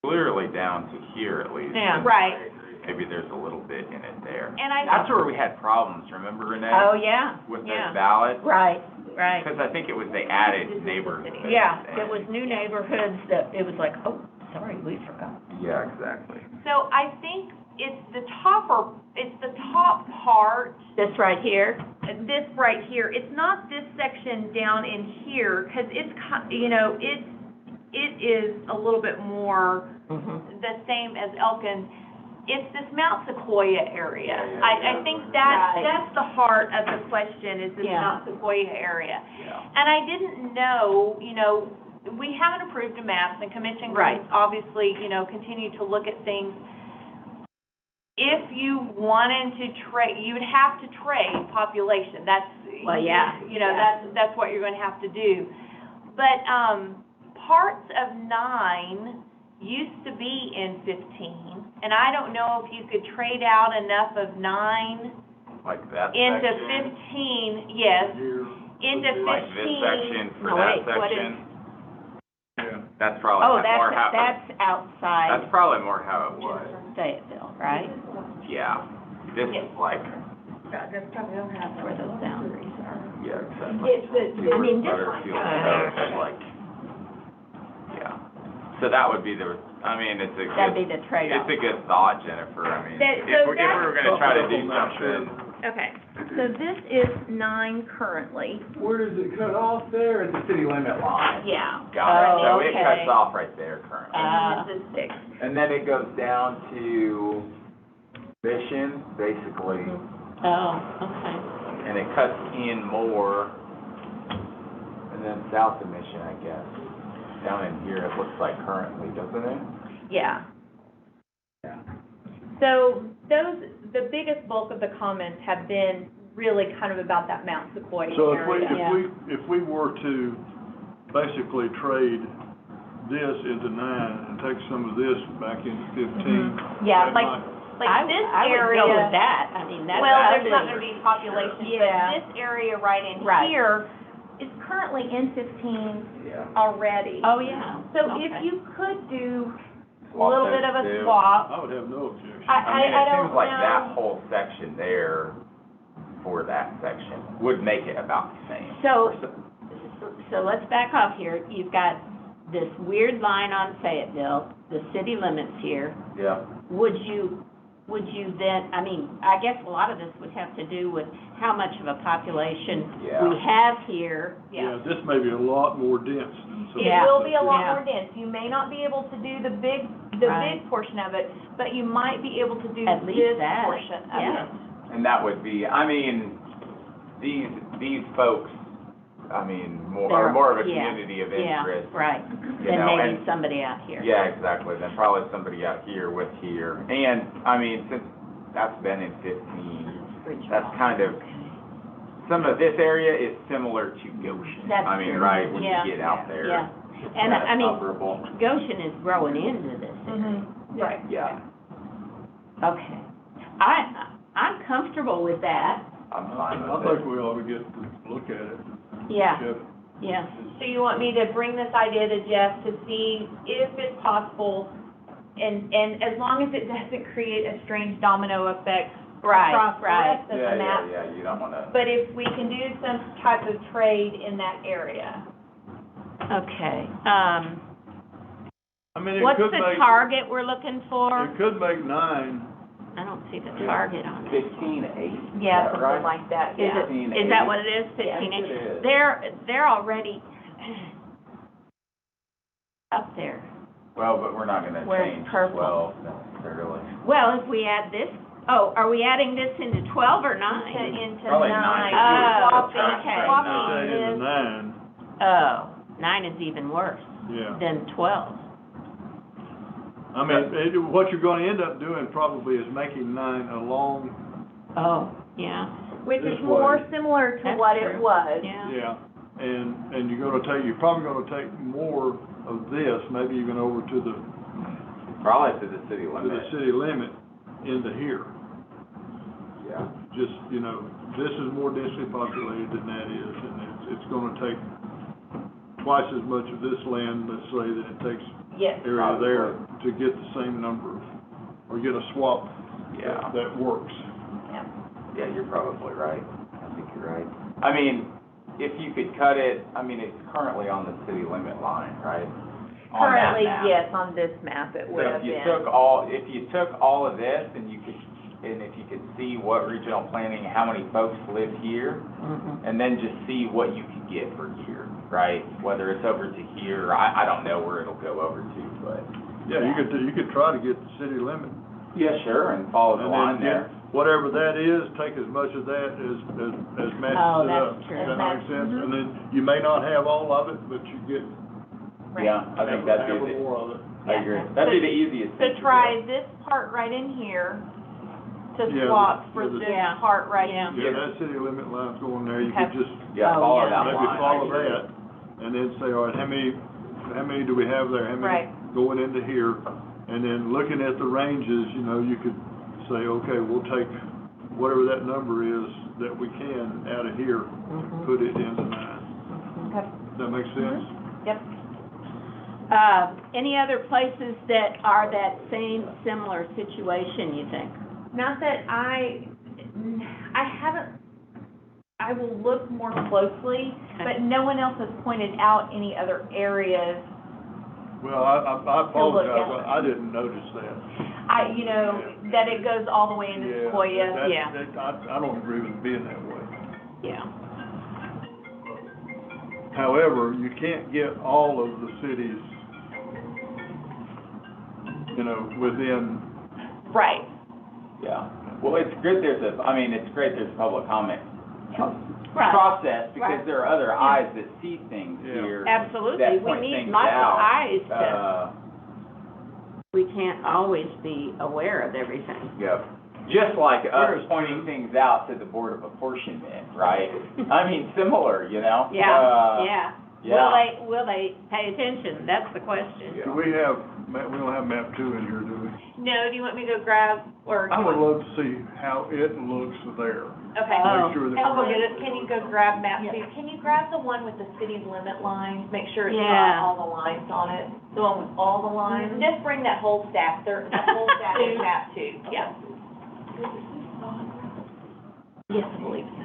Clearly down to here at least. Yeah. And Right. Maybe there's a little bit in it there. and I. That's where we had problems, remember, Renee? Oh, yeah, With yeah. those ballots? Right. Because I think it was, they added neighborhoods. Yeah, and- it was new neighborhoods that, it was like, oh, sorry, we forgot. Yeah, exactly. So I think it's the top part, This right here? this right here. It's not this section down in here, because it's, it is a little bit more Mm-hmm. the same as Elkins. It's this Mount Sequoia area. Yeah, I think Right. that's the heart of the question, is this Yeah. Mount Sequoia area. Yeah. And I didn't know, we haven't approved a map, the commission Right. can obviously, continue to look at things. If you wanted to trade, you would have to trade population, that's. Well, yeah. That's what you're gonna have to do. But, parts of 9 used to be in 15, and I don't know if you could trade out enough of 9 Like that into section? 15, yes, Here, into 15. Like this section for No, that wait, what is- section? yeah. That's probably Oh, more how, that's outside that's probably more how it was. Fayetteville, right? yeah, this is like, That's probably don't have where those boundaries are. yeah, exactly. It's the, I mean, this Butterfield one. Road, like, yeah. So that would be the, I mean, it's a That'd be good, the trade-off. it's a good thought, Jennifer, I mean, That- if so we were gonna try to do something, Okay, so this is 9 currently. where does it cut off there? At the city limit line. Yeah. Got it, so Oh, it okay. cuts off right there currently. And this is 6. And then it goes down to Mission, basically, Oh, okay. and it cuts in more, and then south of Mission, I guess. Down in here, it looks like currently, doesn't it? Yeah. Yeah. So the biggest bulk of the comments have been really kind of about that Mount Sequoia So area. if we were to basically trade this into 9 and take some of this back into 15. Yeah, that like, might- this I would area. go with that, I mean, that's. Well, ugly. there's not gonna be population, Yeah. but this area right in Right. here is currently in 15 Yeah. already. Oh, yeah. So Okay. if you could do a Swap little those bit of a two. swap, I would have no objection. I mean, I it don't seems like that know. whole section there for that section would make it about the same. So let's back off here. You've got this weird line on Fayetteville, the city limits here. Yeah. Would you then, I mean, I guess a lot of this would have to do with how much of a population Yeah. we have here. Yeah, this may be a lot more dense than some. it Yeah. will be a lot Yeah. more dense. You may not be able to do the big Right. portion of it, but you might be able to do At least this that, portion of yeah. it. And that would be, I mean, these folks, I mean, are more of a Yeah. community of Yeah, interest. right. You Than know, maybe and- somebody out here. Yeah, exactly, then probably somebody out here with here. And, I mean, since that's been in 15, that's kind of, some of this area is similar to Goshen. That's I mean, true. right, when Yeah. you get out there. Yeah, and That's I mean, operable. Goshen is growing into this area. Mm-hmm. Right. Yeah, Okay. I'm comfortable with that. I'm fine I with it. think we ought to get to look at it. Yeah, Jeff. yeah. So you want me to bring this idea to Jeff to see if it's possible, and as long as it doesn't create a strange domino effect Right, across the right. rest of Yeah, the yeah, map. yeah, you don't wanna, But if we can do some type of trade in that area. Okay, I mean, it what's could the make, target we're looking for? it could make 9. I don't see the target on it. 15.8. Yeah, something like that, Is yeah. it, is that what it is, 15 Yes, it inches? is. They're already up there. Well, but we're not gonna Where's change purple? 12 necessarily. Well, if we add this, are we adding this into 12 or 9? Into Probably 9. Oh, Swapping- okay. swapping Say into this. 9, Oh, 9 is even worse yeah. than 12. I mean, what you're gonna end up doing probably is making 9 along, Oh, yeah, Which this is more way. similar to That's what it true. was. yeah. yeah. And you're probably gonna take more of this, maybe even over to the Probably to the city to the limit. city limit into here. Yeah. Just, this is more densely populated than that is, and it's gonna take twice as much of this land, let's say, that it takes Yes. area there to get the same number of, or get a swap Yeah. that works. Yeah, you're probably right. I think you're right. I mean, if you could cut it, I mean, it's currently on the city limit line, right? On that Currently, map. yes, on this map it So would have if you been. took all of this and if you could see what regional planning, how many folks live here, Mhm. and then just see what you could get for here, right? Whether it's over to here, I don't know where it'll go over to, but. Yeah, you could try to get the city limit. Yeah, sure, and follow the And line then there. get whatever that is, take as much of that as matches Oh, it that's up. true. Does that make sense? Mhm. And then you may not have all of it, but you get Yeah, I think that'd half be or the, more of it. I agree. That'd be the easiest So thing to do. try this part right in here to Yeah, swap for the- this Yeah. part right Yeah. in Yeah, here. that city limit line's going there, you Okay. could just Yeah, Oh, follow yeah. that line. maybe I follow agree. that, and then say, all right, how many do we have there? How many Right. going into here? And then looking at the ranges, you could say, okay, we'll take whatever that number is that we can out of here, Mhm. put it into 9. Okay. Does that make sense? Yep. Any other places that are that same, similar situation, you think? Not that I haven't, I will look more closely, but no one else has pointed out any other areas. Well, I apologize, at. I didn't notice that. That it goes all the way into Yeah, Sequoia. I don't agree with it being that way. Yeah. However, you can't get all of the cities, within. Right. Yeah, well, it's good it's great there's a public comment Right. process, because Right. there are other eyes that see things Yeah. here. Absolutely, that we point need things lots of out. eyes to, we can't always be aware of everything. Yeah, just like us Where's- pointing things out to the Board of Apportionment, right? I mean, similar, Yeah, yeah. Will they pay attention? That's the question. Yeah. Do we don't have map 2 in here, do we? No, do you want me to go grab, or? I would love to see how it looks there. Okay. Make sure that. I'll go get it. Can you go grab map 2? Can you grab the one with the city limit lines? Make sure it's Yeah. got all the lines on it. The one with all the lines? Just bring that whole stack, the whole stack is map 2. Yeah. Yes, I believe so.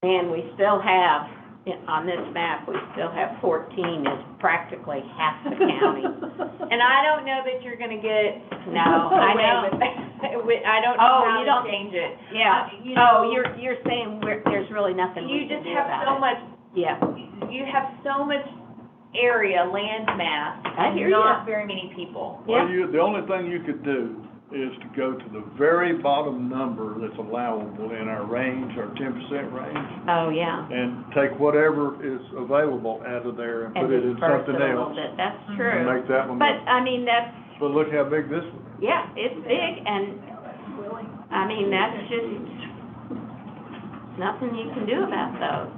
And we still have, on this map, we still have 14 is practically half the county. And I don't know that you're gonna get No, I away know. with that. I don't Oh, know you how don't- to change it. Yeah. You know, You're saying there's really nothing we You can just do have about so it. much, Yeah. you have so much area, land mass, I hear and not ya. very many people. Yeah. Well, the only thing you could do is to go to the very bottom number that's allowable in our range, our 10% range, Oh, yeah. and take whatever is available out of there and put it in disperse something it a little else. bit. That's And true. make that one, But, I mean, that's, but look how big this one is. yeah, it's big, and, I mean, that's just nothing you can do about those.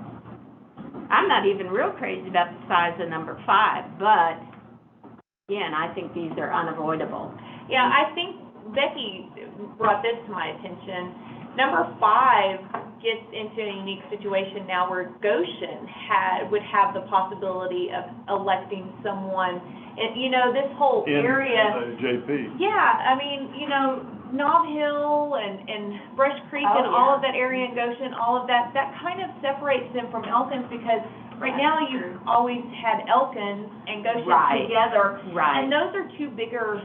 I'm not even real crazy about the size of number 5, but, again, I think these are unavoidable. Yeah, I think Becky brought this to my attention. Number 5 gets into a unique situation now where Goshen would have the possibility of electing someone. And, this whole In area. JP. Yeah, I mean, Nob Hill and Brush Creek Oh, and all yeah. of that area in Goshen, all of that kind of separates them from Elkins, because right now you've always had Elkins and Goshen Right. together. Right. And those are two bigger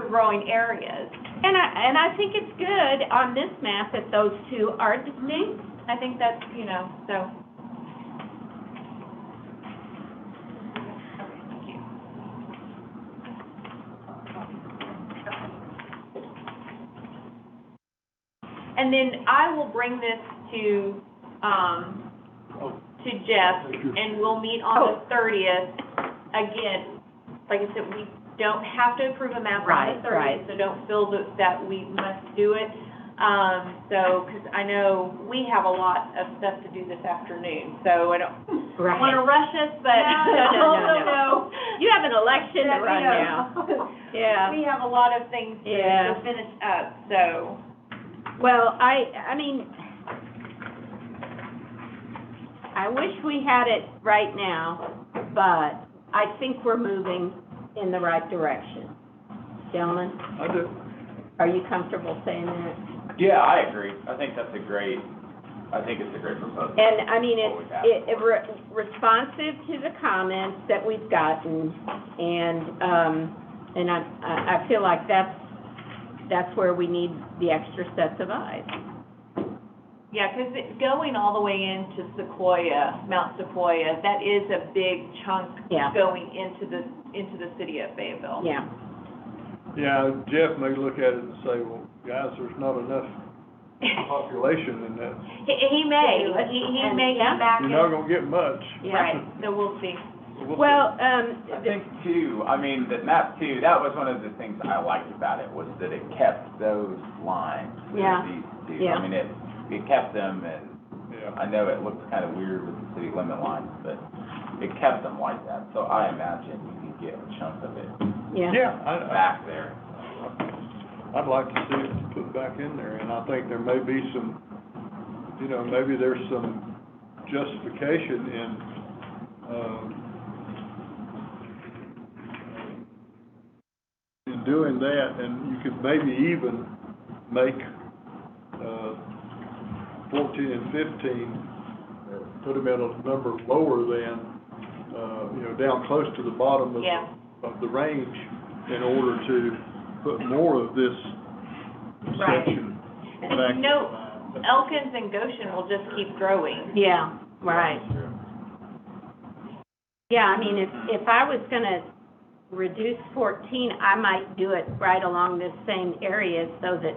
growing areas. And I think it's good on this map that those two are distinct. I think that's, so. Thank you. And then I will bring this to Jeff, and we'll meet on the 30th. Again, like I said, we don't have to approve a map on the 30th, Right. so don't feel that we must do it. Because I know we have a lot of stuff to do this afternoon, so I don't want to rush us, but I also know. You have an election to run now. Yeah. We have a lot of things to finish up, so. Well, I mean, I wish we had it right now, but I think we're moving in the right direction. Gentlemen, I do. are you comfortable saying that? Yeah, I agree. I think it's a great proposal. And, I mean, What we have. it's responsive to the comments that we've gotten, and I feel like that's where we need the extra sets of eyes. Yeah, because going all the way into Sequoia, Mount Sequoia, that is a big chunk Yeah. going into the city of Fayetteville. Yeah. Yeah, Jeff may look at it and say, well, guys, there's not enough population in that. He may, he may come back You're and. not gonna get much. Yeah. Right, so we'll see. Well, I think too, the map too, that was one of the things I liked about it, was that it kept those lines. Yeah. These two. Yeah. I mean, it kept them, and Yeah. I know it looks kind of weird with the city limit lines, but it kept them like that. So I imagine you can get a chunk of it yeah. Yeah, back there. I'd like to see it put back in there, and I think there may be some, maybe there's some justification in doing that, and you could maybe even make, 14 and 15, put them at a number lower than, down close to the bottom of, Yeah. of the range in order to put more of this Right. section And back. you know, Elkins and Goshen will just keep growing. Yeah, right. Yeah, I mean, if I was gonna reduce 14, I might do it right along this same area so that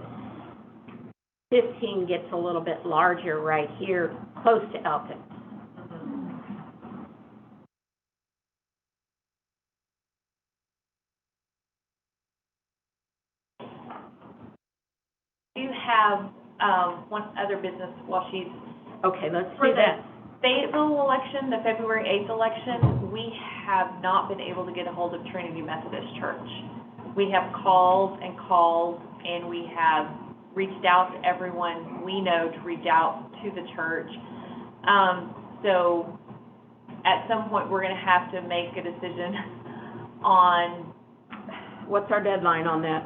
15 gets a little bit larger right here, close to Elkins. You have, one other business while she's, Okay, let's for do the that. Fayetteville election, the February 8th election, we have not been able to get a hold of Trinity Methodist Church. We have called, and we have reached out to everyone we know to reach out to the church. So at some point, we're gonna have to make a decision on, What's our deadline on that?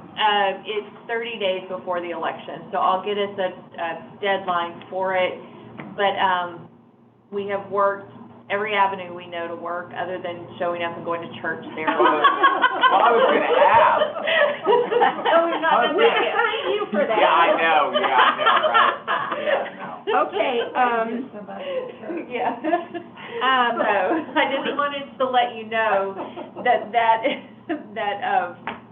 it's 30 days before the election, so I'll get us a deadline for it. But, we have worked every avenue we know to work, other than showing up and going to church there. Well, I was gonna ask. No, we've not done We that yet. train you for that. Yeah, I know, right? Yeah, no. Okay, Yeah. Um, So, I just wanted to let you know that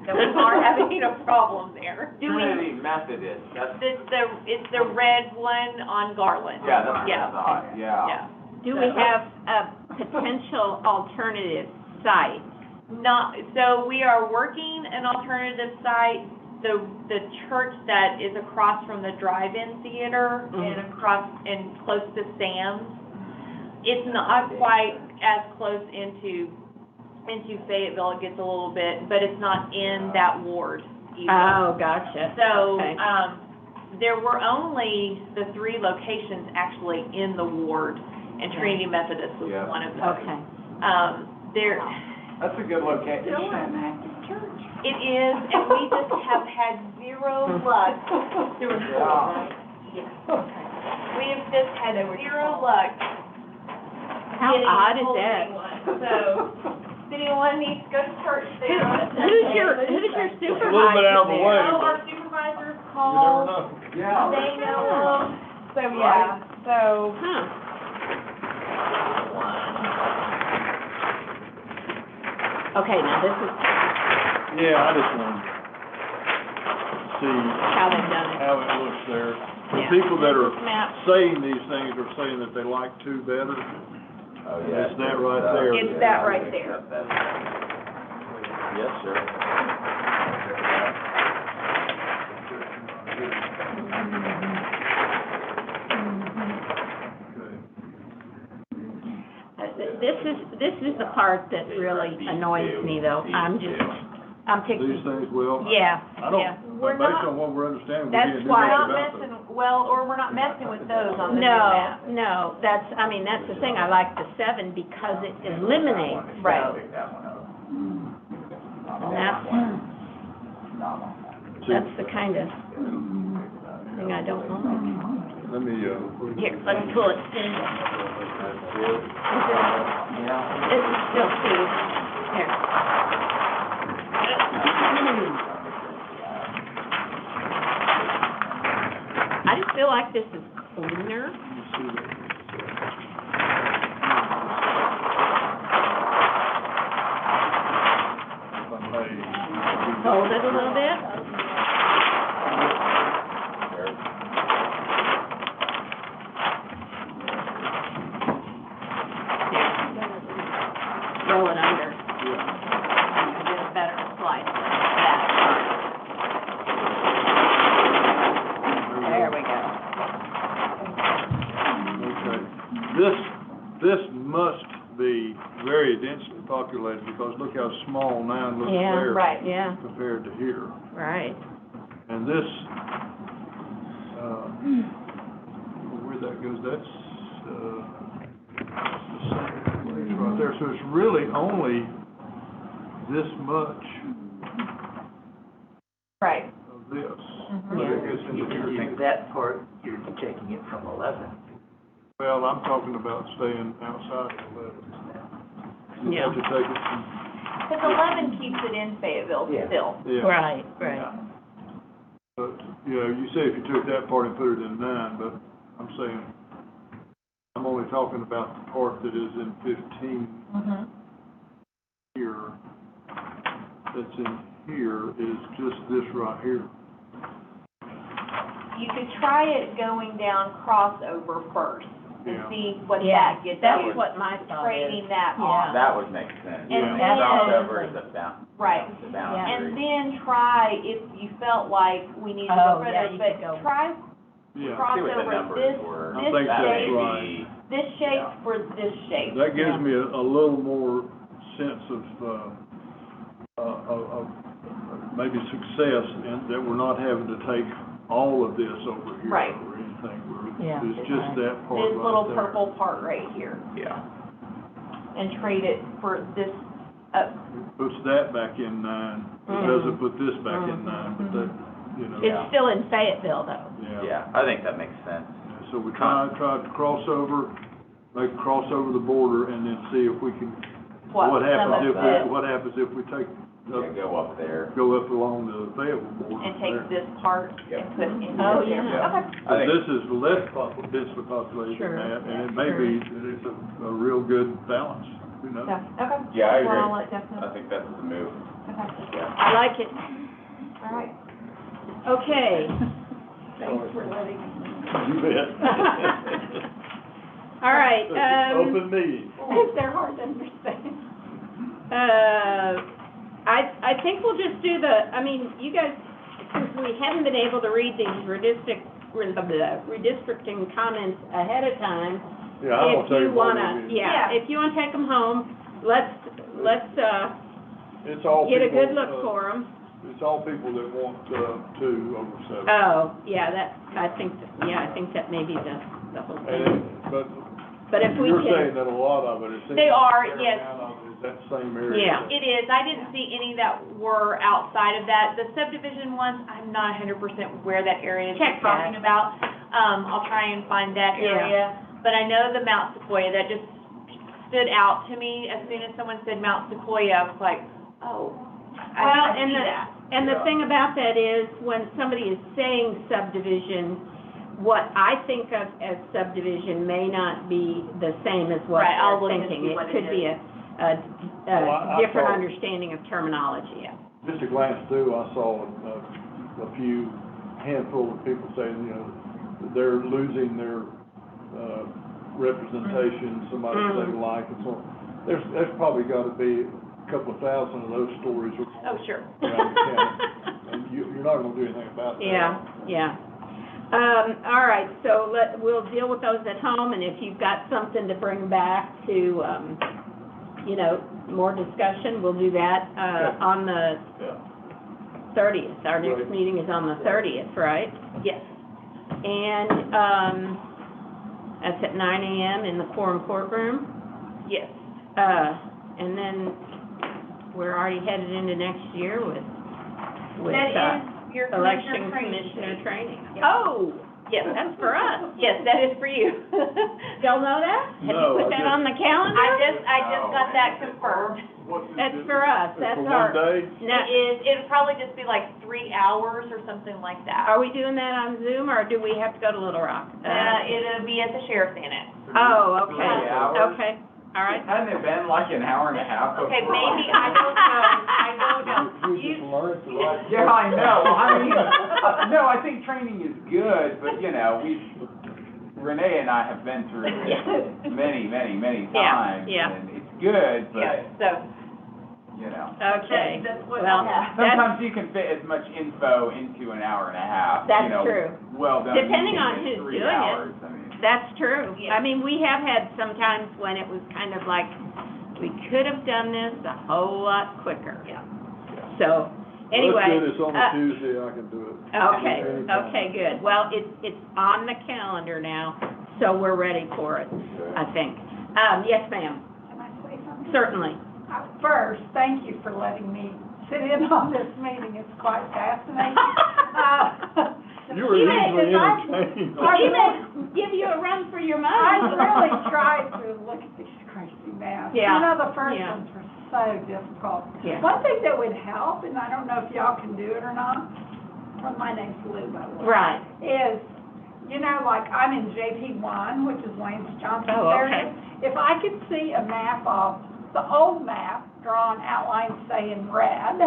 we are having a problem there. Trinity Methodist, that's, It's the red one on Garland. yeah, that's, Yeah. yeah. do we have a potential alternative site? So we are working an alternative site. The church that is across from the drive-in theater and close to Sam's, it's not quite as close into Fayetteville. It gets a little bit, but it's not in that ward either. Oh, gotcha. So, Okay. there were only the 3 locations actually in the ward, and Trinity Methodist was Yeah. one of those. Okay. That's a good location. It is, and we just have had zero luck. There was Yeah. We have just had zero luck. How getting odd is hold of that? anyone. So, if anyone needs to go to church there. Who's your supervisor It's a little bit out of the way, there? Oh, our but supervisors you never call, know. Yeah. they know them, so yeah, so. Huh. Okay, now this is Yeah, I just wanted to see how they've done it. how it looks there. The Yeah. people that are Map. saying these things are saying that they like 2 better. Oh, yeah. It's that right there. It's that right there. Yes, sir. This is the part that really annoys me, though. I'm These ticking. things will. Yeah, I don't, yeah. but based on what we're understanding, we're That's getting why- new We're not about them. messing, we're not messing with those on the new map. No, that's the thing, I like the 7 because it eliminates. Right. And that's the kind of thing I don't like. Let me, Here, let's pull it. This is still 2. Here. I just feel like this is cleaner. Hold it a little bit. Roll it under. Get a better slice of that. There we go. Okay. This must be very densely populated because look how small 9 looks Yeah, there. right, yeah, Compared to here. right. And this, where that goes, that's the same place right there, so it's really only this much Right. of this. Mhm. But it gets into You here. think that part, you're taking it from 11. Well, I'm talking about staying outside of 11. You Yeah. have to take it from, Because 11 keeps it in Fayetteville Yeah. still. yeah. Right, right. Yeah. But, you know, you say if you took that part and put it in 9, but I'm saying, I'm only talking about the part that is in 15 Mhm. here. That's in here is just this right here. You could try it going down crossover first and Yeah. see what Yeah, that gets that's you. what my thought is. Trading that Yeah. off. That would make sense. And I mean, then- crossover is a Right. the boundary. And then try, if you felt like we needed to Oh, go yeah, further, you but could go- try Yeah. cross See what the over numbers this, were. I this think that's shape, right. this shape Yeah. for this shape. That gives Yeah. me a little more sense of maybe success in that we're not having to take all of this over here Right. or anything. Yeah. It's just that part This right little there. purple part right here, Yeah. and trade it for this, Puts that back in 9. It Mhm. doesn't put this back in 9, but that, you know. It's still in Fayetteville, though. Yeah. Yeah, I think that makes sense. So we try to cross over, make a cross over the border and then see if we can, what, what some happens of if this, what happens if we take, Yeah, go up there. go up along the Fayetteville border and there. take this part Yep. and put it in Oh, there. yeah. Okay. I think, This is less densely populated Sure. than that, and it may be that it's a real good balance, who knows? So, okay. Yeah, I Well, I'll agree. let Jeff know. I think that's the move. Okay. Yeah. I like it. All right. Okay. Thanks for letting me. You bet. All right, Open meeting. they're hard to understand. I think we'll just do I mean, you guys, since we haven't been able to read these redistricting comments ahead of time, Yeah, I'm if gonna you take one wanna, of yeah, if you wanna take them home, let's, It's all get a people, good look for them. It's all people that want, 2 over 7. Oh, yeah, I think that may be the whole thing. But if we You're can, saying that a lot of it, it seems. They are, like a fair yes. amount of it is that same area. Yeah. It is, I didn't see any that were outside of that. The subdivision ones, I'm not 100% where that area is Check you're talking that. about. I'll try and find that Yeah. area. But I know the Mount Sequoia, that just stood out to me. As soon as someone said Mount Sequoia, I was like, oh, Well, I see that. and the Yeah. thing about that is, when somebody is saying subdivision, what I think of as subdivision may not be the same as what Right, I'll they're look and thinking. see what It it could be is. a Well, I different thought- understanding of terminology. Just a glance through, I saw a few handful of people saying, you know, they're losing their representation, somebody Mhm. they like and so on. There's probably gotta be a couple of thousand of those stories Oh, sure. around the county. And you're not gonna do anything about that. Yeah. All right, so we'll deal with those at home, and if you've got something to bring back to, more discussion, we'll do that, on the Yeah. 30th. Our next Right. meeting is on the 30th, right? Yes. And, that's at 9 a.m. in the Quorum Courtroom. Yes. And then we're already headed into next year with, That is your election training. commissioner training. Yep. Oh, Yes. that's for us. Yes, that is for you. Y'all know that? Have you No, put I that didn't. on the calendar? I just got that confirmed. That's for us, that's For our. one day? Now, It'll probably just be like 3 hours or something like that. are we doing that on Zoom, or do we have to go to Little Rock? It'll be at the sheriff's annex. Oh, okay, 3 hours? okay, all right. Hadn't it been like an hour and a half before? Okay, maybe, I don't know. You just learned to like. Yeah, I know, I mean, no, I think training is good, but, Renee and I have been through this many, many, many Yeah, times. yeah. And it's good, Yeah, but, so, Okay, That's what well, I have. that's, sometimes you can fit as much info into an hour and a half. That's true. Well done. Depending meeting on in who's 3 doing it. hours, I mean. that's true. Yeah. I mean, we have had some times when it was kind of like, we could have done this a whole lot quicker. Yeah. So, anyway. Let's do this on a Tuesday, I can do it. Okay, Anytime. okay, good. Well, it's on the calendar now, so we're ready for it, I think. Yes, ma'am, Can I say something? certainly. First, thank you for letting me sit in on this meeting. It's quite fascinating. You were usually entertained. She may give you a run for your money. I really tried to look at these crazy maps. Yeah. You know, the first Yeah. ones were so difficult. Yeah. One thing that would help, and I don't know if y'all can do it or not, well, my name's Lou, by the way. Right. Is, you know, like, I'm in JP1, which is Wayne's Johnson's Oh, okay. area. If I could see a map of the old map drawn, outlined, say, in red,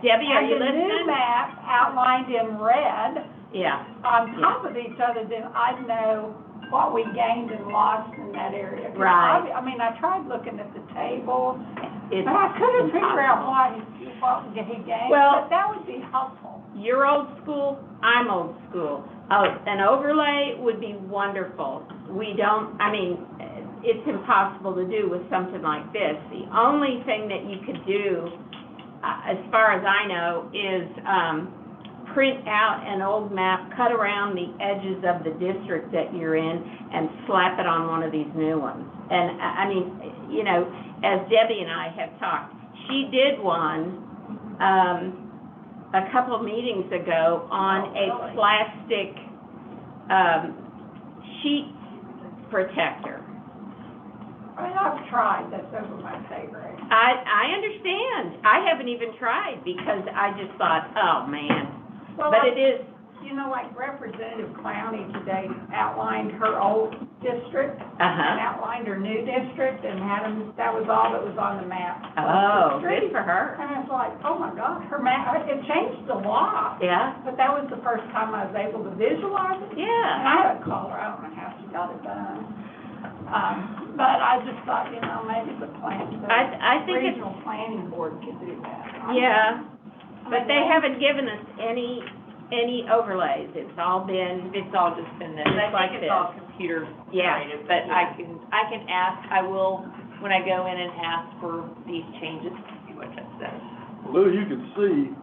Debbie, are you and the new listening? map outlined in red, Yeah. on top of each other, then I'd know what we gained and lost in that area. 'Cause Right. I mean, I tried looking at the table, It's but I couldn't figure out impossible. what he gained, Well- but that would be helpful. You're old school, I'm old school. An overlay would be wonderful. We don't, I mean, it's impossible to do with something like this. The only thing that you could do, as far as I know, is, print out an old map, cut around the edges of the district that you're in, and slap it on one of these new ones. And, I mean, you know, as Debbie and I have talked, she did one, a couple of meetings ago on a plastic, sheet protector. I mean, I've tried, that's over my favorite. I understand. I haven't even tried, because I just thought, oh, man. But it is, You know, like Representative Clowney today outlined her old district, and outlined her new district, and had them, that was all that was on the map. oh, The street. good for her. And I was like, oh my God, her map, it changed a lot, Yeah, but that was the first time I was able to visualize it. And yeah. I had a caller, I don't know how she got it done. But I just thought, you know, maybe the I think it's, regional planning board could do that. yeah, but they haven't given us any overlays. It's all just been this, I just like think this. it's all computer Yeah. generated, but I can ask, I will, when I go in and ask for these changes, see what that says. Lou, you can see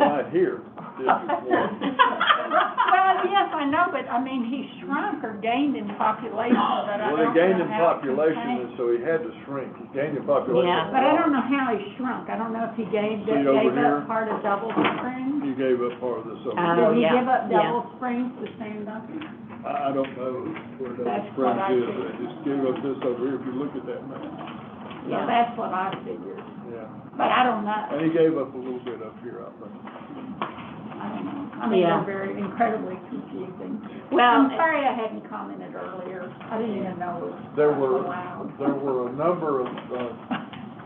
right here, District 1. Well, yes, I know, but I mean, he shrunk or gained in population, but I Well, don't he gained know in how it population, contained. and so he had to shrink. He gained in population. Yeah. But I don't know how he shrunk. I don't know if he gave See over up here? part of Double Springs. He gave up part of this over Oh, Did he yeah, give up yeah. Double Springs to Sam Duncan? I don't know where That's that what Springs I is. figured. They just gave up this over here, if you look at that map. So that's what I figured, Yeah. but I don't know. And he gave up a little bit up here, I think. I don't know. I mean, Yeah. they're very incredibly confusing. Well, I'm sorry I hadn't commented earlier. I didn't even know it was There were, allowed. there were a number of,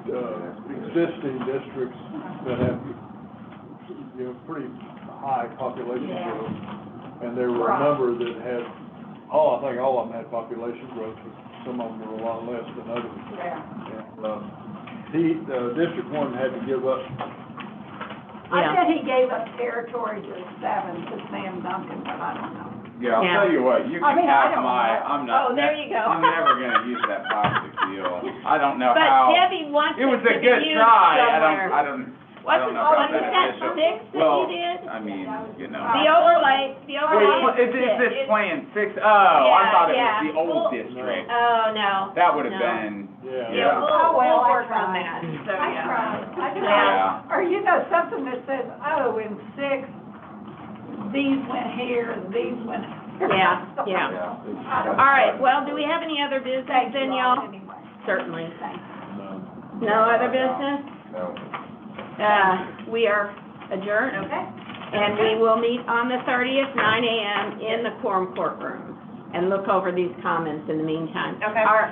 existing districts that have, you know, pretty high population Yeah. growth. And there were a Right. number that had, I think all of them had population growth, but some of them were a lot less than others. Yeah. And, District 1 had to give up, I Yeah. bet he gave up territory to 7 to Sam Duncan, but I don't know. Yeah, I'll Yeah. tell you what, you I can mean, I have don't my, know. I'm not. Oh, there you go. I'm never gonna use that plastic deal. I don't know but how. Debbie wants It it was to a be good used try, somewhere. I don't What's know it, how was that beneficial. 6 that Well, you did? I mean, you know. The overlay Well, is is this six. plan 6? Oh, I thought it yeah. was the old Well- district. Oh, no. That would have No. been, yeah. Yeah, Oh, well, we'll I work on tried. that, so, I yeah. tried. I tried. Yeah. Or, you know, something that says, oh, in 6, these went here, and these went here. Yeah, yeah. I don't All right, know. well, do we have any other business Thank then, you all, y'all? anyway. Certainly. Thanks. No other business? no. We are adjourned, Okay. and we will meet on the 30th, 9 a.m. in the quorum courtroom, and look over these comments in the meantime. Okay. Our,